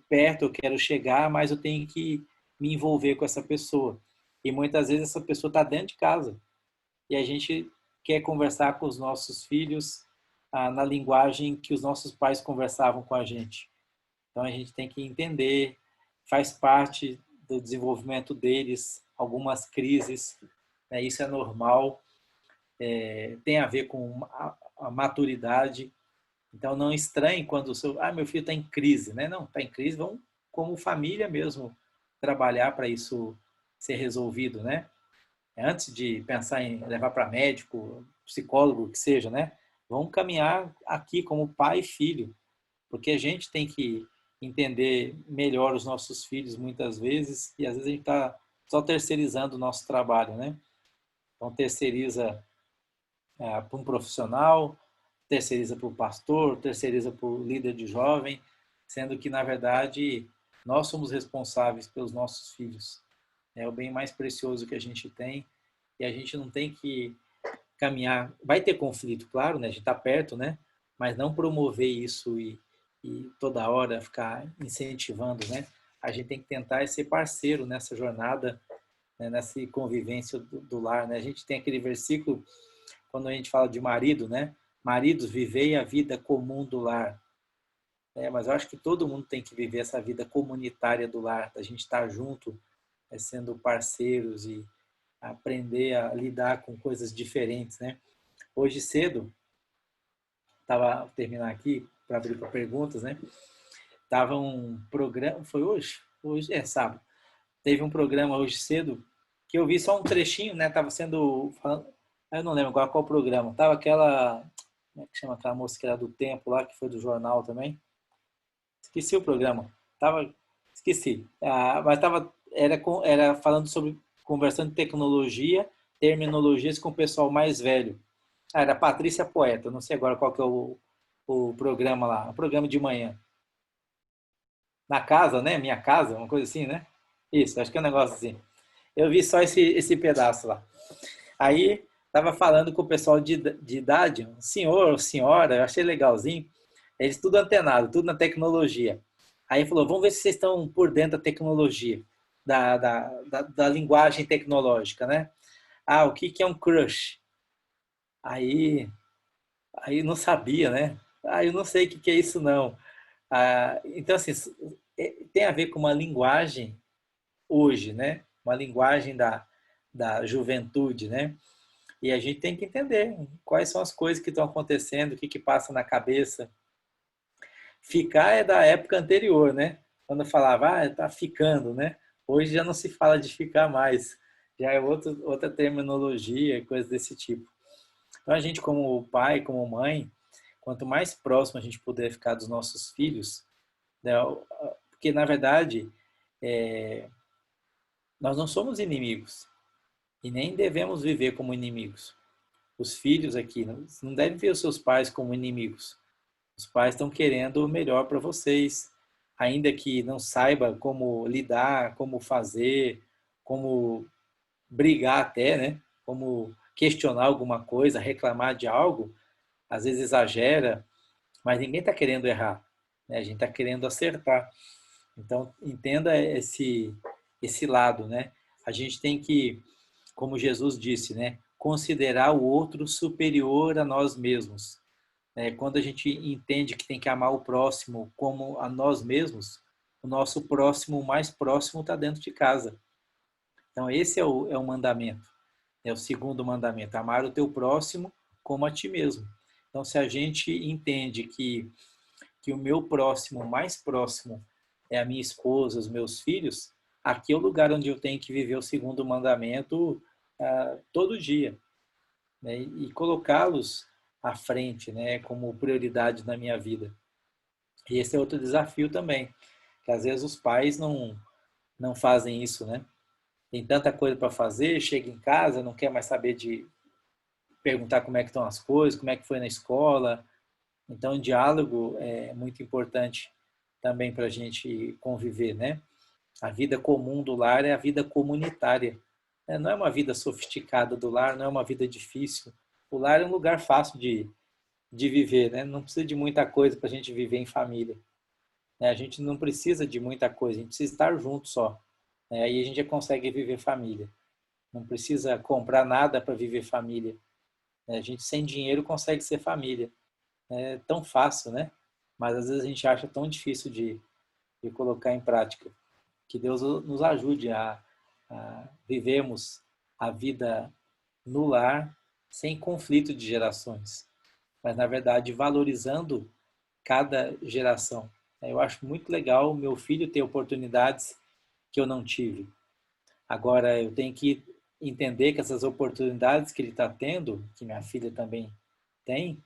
perto eu quero chegar, mais eu tenho que me envolver com essa pessoa. E muitas vezes essa pessoa está dentro de casa e a gente quer conversar com os nossos filhos na linguagem que os nossos pais conversavam com a gente. Então a gente tem que entender, faz parte do desenvolvimento deles, algumas crises, né? Isso é normal, tem a ver com a maturidade. Então não estranhe quando o seu, meu filho está em crise, né? Não, está em crise, vamos como família mesmo trabalhar para isso ser resolvido, né? Antes de pensar em levar para médico, psicólogo, que seja, né? Vamos caminhar aqui como pai e filho, porque a gente tem que entender melhor os nossos filhos muitas vezes e às vezes a gente está só terceirizando o nosso trabalho, né? Então terceiriza para um profissional, terceiriza para o pastor, terceiriza para o líder de jovem, sendo que na verdade nós somos responsáveis pelos nossos filhos. É o bem mais precioso que a gente tem e a gente não tem que caminhar. Vai ter conflito, claro, né? A gente está perto, né? Mas não promover isso e toda hora ficar incentivando, né? A gente tem que tentar ser parceiro nessa jornada, né? Nessa convivência do lar, né? A gente tem aquele versículo quando a gente fala de marido, né? Maridos, vivei a vida comum do lar. Mas eu acho que todo mundo tem que viver essa vida comunitária do lar, da gente estar junto, sendo parceiros e aprender a lidar com coisas diferentes, né? Hoje cedo, estava terminar aqui para abrir para perguntas, né? Tava um programa, foi hoje? Hoje é sábado. Teve um programa hoje cedo que eu vi só um trechinho, né? Tava sendo, eu não lembro agora qual programa. Tava aquela, como é que chama aquela moça que era do Tempo lá, que foi do jornal também. Esqueci o programa. Esqueci. Mas era falando sobre conversando de tecnologia, terminologias com o pessoal mais velho. Era Patrícia Poeta, não sei agora qual que é o programa lá, o programa de manhã. Na casa, né? Minha casa, uma coisa assim, né? Isso, acho que é um negócio assim. Eu vi só esse pedaço lá. Aí, estava falando com o pessoal de idade, um senhor, senhora, eu achei legalzinho. Eles tudo antenado, tudo na tecnologia. Aí falou, vamos ver se vocês estão por dentro da tecnologia, da linguagem tecnológica, né? O que é um crush? Aí, aí não sabia, né? Eu não sei o que é isso, não. Então, assim, tem a ver com uma linguagem hoje, né? Uma linguagem da juventude, né? E a gente tem que entender quais são as coisas que estão acontecendo, o que passa na cabeça. Ficar é da época anterior, né? Quando falava, tá ficando, né? Hoje já não se fala de ficar mais. Já é outra terminologia, coisas desse tipo. Então, a gente, como pai, como mãe, quanto mais próximo a gente puder ficar dos nossos filhos, né? Porque, na verdade, nós não somos inimigos e nem devemos viver como inimigos. Os filhos aqui não devem ver os seus pais como inimigos. Os pais estão querendo o melhor para vocês, ainda que não saiba como lidar, como fazer, como brigar até, né? Como questionar alguma coisa, reclamar de algo, às vezes exagera, mas ninguém está querendo errar, né? A gente está querendo acertar. Então, entenda esse lado, né? A gente tem que, como Jesus disse, né? Considerar o outro superior a nós mesmos. Quando a gente entende que tem que amar o próximo como a nós mesmos, o nosso próximo, o mais próximo, está dentro de casa. Então, esse é o mandamento. É o segundo mandamento, amar o teu próximo como a ti mesmo. Então, se a gente entende que o meu próximo, o mais próximo, é a minha esposa, os meus filhos, aqui é o lugar onde eu tenho que viver o segundo mandamento todo dia, né? E colocá-los à frente, né, como prioridade na minha vida. E esse é outro desafio também, que às vezes os pais não fazem isso, né? tem tanta coisa para fazer, chega em casa, não quer mais saber de perguntar como é que estão as coisas, como é que foi na escola. Então, o diálogo é muito importante também para a gente conviver, né? A vida comum do lar é a vida comunitária. Não é uma vida sofisticada do lar, não é uma vida difícil. O lar é um lugar fácil de viver, né? Não precisa de muita coisa para a gente viver em família. A gente não precisa de muita coisa, a gente precisa estar junto só. Aí a gente já consegue viver família. Não precisa comprar nada para viver família. A gente sem dinheiro consegue ser família. É tão fácil, né? Mas às vezes a gente acha tão difícil de colocar em prática. Que Deus nos ajude a vivermos a vida no lar sem conflito de gerações, mas na verdade valorizando cada geração. Eu acho muito legal o meu filho ter oportunidades que eu não tive. Agora eu tenho que entender que essas oportunidades que ele está tendo, que minha filha também tem,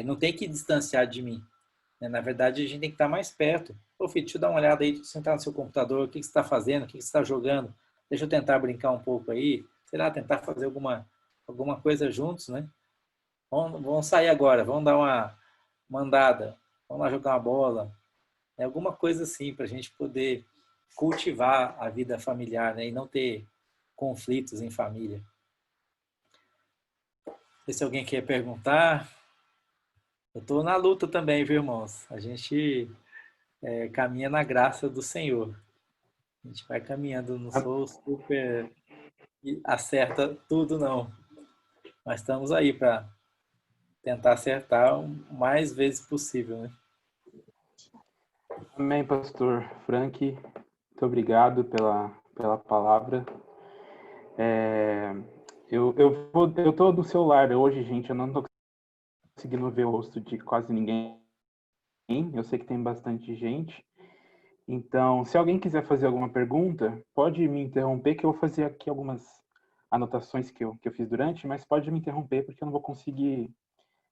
não tem que distanciar de mim. Na verdade, a gente tem que estar mais perto. Ô, filho, deixa eu dar uma olhada aí, deixa eu sentar no seu computador, o que você está fazendo, o que você está jogando? Deixa eu tentar brincar um pouco aí, sei lá, tentar fazer alguma coisa juntos, né? Vamos sair agora, vamos dar uma andada, vamos lá jogar uma bola. Alguma coisa assim, para a gente poder cultivar a vida familiar, né? E não ter conflitos em família. Se alguém quer perguntar, eu estou na luta também, viu, irmãos? A gente caminha na graça do Senhor. A gente vai caminhando, não sou super e acerta tudo, não. Mas estamos aí para tentar acertar o mais vezes possível, né? Amém, pastor Frank. Muito obrigado pela palavra. Eu tô do seu lar hoje, gente. Eu não tô conseguindo ver o rosto de quase ninguém. Eu sei que tem bastante gente. Então, se alguém quiser fazer alguma pergunta, pode me interromper, que eu vou fazer aqui algumas anotações que eu fiz durante, mas pode me interromper, porque eu não vou conseguir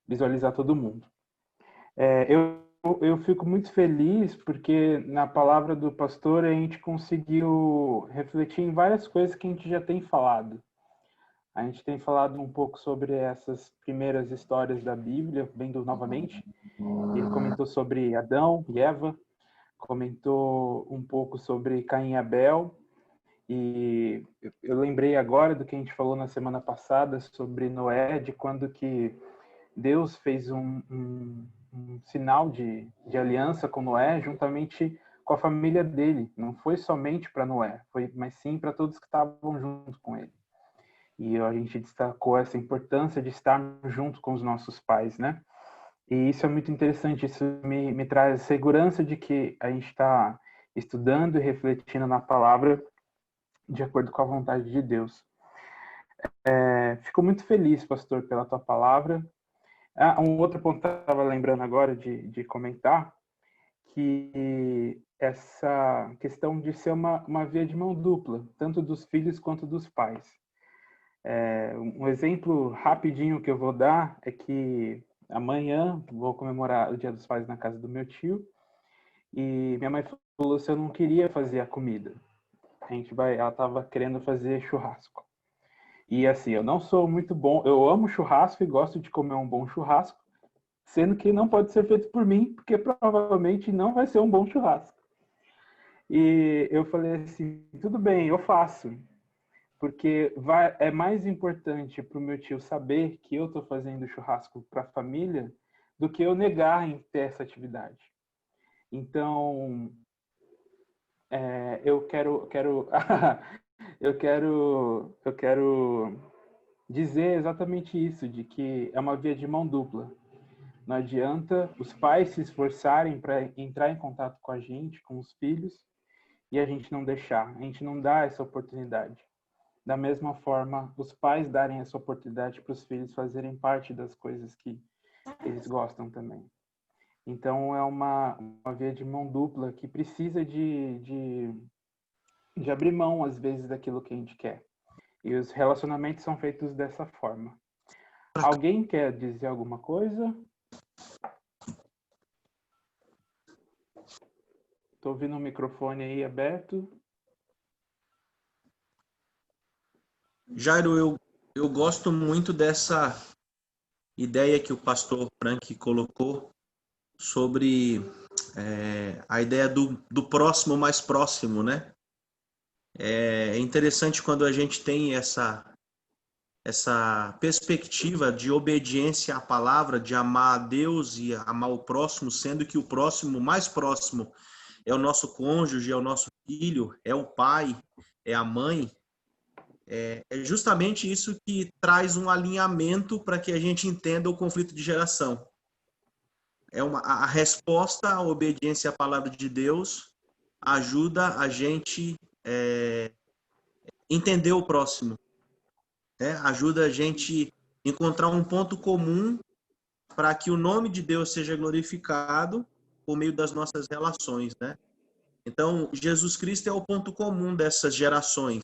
visualizar todo mundo. Eu fico muito feliz porque na palavra do pastor a gente conseguiu refletir em várias coisas que a gente já tem falado. A gente tem falado um pouco sobre essas primeiras histórias da Bíblia, vendo novamente. Ele comentou sobre Adão e Eva, comentou um pouco sobre Caim e Abel, e eu lembrei agora do que a gente falou na semana passada sobre Noé, de quando que Deus fez um sinal de aliança com Noé, juntamente com a família dele. Não foi somente para Noé, mas sim para todos que estavam junto com ele. E a gente destacou essa importância de estar junto com os nossos pais, né? E isso é muito interessante, isso me traz segurança de que a gente está estudando e refletindo na palavra de acordo com a vontade de Deus. Fico muito feliz, pastor, pela tua palavra. Um outro ponto que eu estava lembrando agora de comentar, que essa questão de ser uma via de mão dupla, tanto dos filhos quanto dos pais. Um exemplo rapidinho que eu vou dar é que amanhã vou comemorar o Dia dos Pais na casa do meu tio, e minha mãe falou se eu não queria fazer a comida. Ela estava querendo fazer churrasco. E assim, eu não sou muito bom, eu amo churrasco e gosto de comer um bom churrasco, sendo que não pode ser feito por mim, porque provavelmente não vai ser um bom churrasco. E eu falei assim, tudo bem, eu faço, porque é mais importante para o meu tio saber que eu estou fazendo churrasco para a família do que eu negar em ter essa atividade. Então, eu quero eu quero dizer exatamente isso, de que é uma via de mão dupla. Não adianta os pais se esforçarem para entrar em contato com a gente, com os filhos, e a gente não deixar, a gente não dá essa oportunidade. Da mesma forma, os pais darem essa oportunidade para os filhos fazerem parte das coisas que eles gostam também. Então, é uma via de mão dupla que precisa de abrir mão, às vezes, daquilo que a gente quer. E os relacionamentos são feitos dessa forma. Alguém quer dizer alguma coisa? Estou ouvindo o microfone aí aberto. Jairo, eu gosto muito dessa ideia que o pastor Frank colocou sobre a ideia do próximo mais próximo, né? É interessante quando a gente tem essa perspectiva de obediência à palavra, de amar a Deus e amar o próximo, sendo que o próximo mais próximo é o nosso cônjuge, é o nosso filho, é o pai, é a mãe. É justamente isso que traz um alinhamento para que a gente entenda o conflito de geração. A resposta à obediência à palavra de Deus ajuda a gente entender o próximo, né? Ajuda a gente encontrar um ponto comum para que o nome de Deus seja glorificado por meio das nossas relações, né? Então, Jesus Cristo é o ponto comum dessas gerações.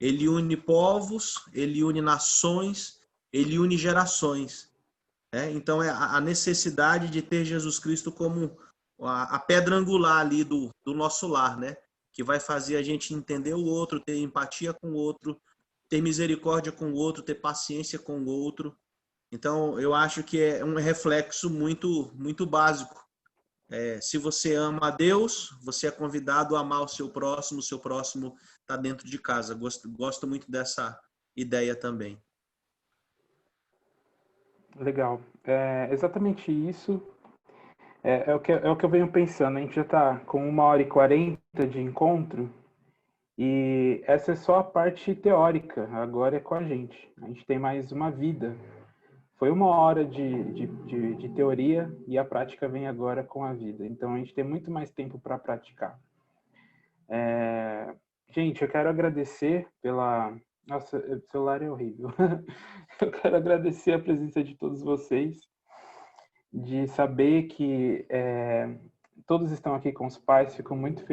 Ele une povos, ele une nações, ele une gerações, né? Então, é a necessidade de ter Jesus Cristo como a pedra angular ali do nosso lar, né? Que vai fazer a gente entender o outro, ter empatia com o outro, ter misericórdia com o outro, ter paciência com o outro. Então, eu acho que é um reflexo muito, muito básico. Se você ama a Deus, você é convidado a amar o seu próximo está dentro de casa. Gosto muito dessa ideia também. Legal. É exatamente isso. É o que eu venho pensando. A gente já está com 1h40 de encontro e essa é só a parte teórica. Agora é com a gente. A gente tem mais uma vida. Foi 1 hora de teoria e a prática vem agora com a vida. Então a gente tem muito mais tempo para praticar. Gente, eu quero agradecer pela... Nossa, o celular é horrível. Eu quero agradecer a presença de todos vocês, de saber que todos estão aqui com os pais, fico muito feliz.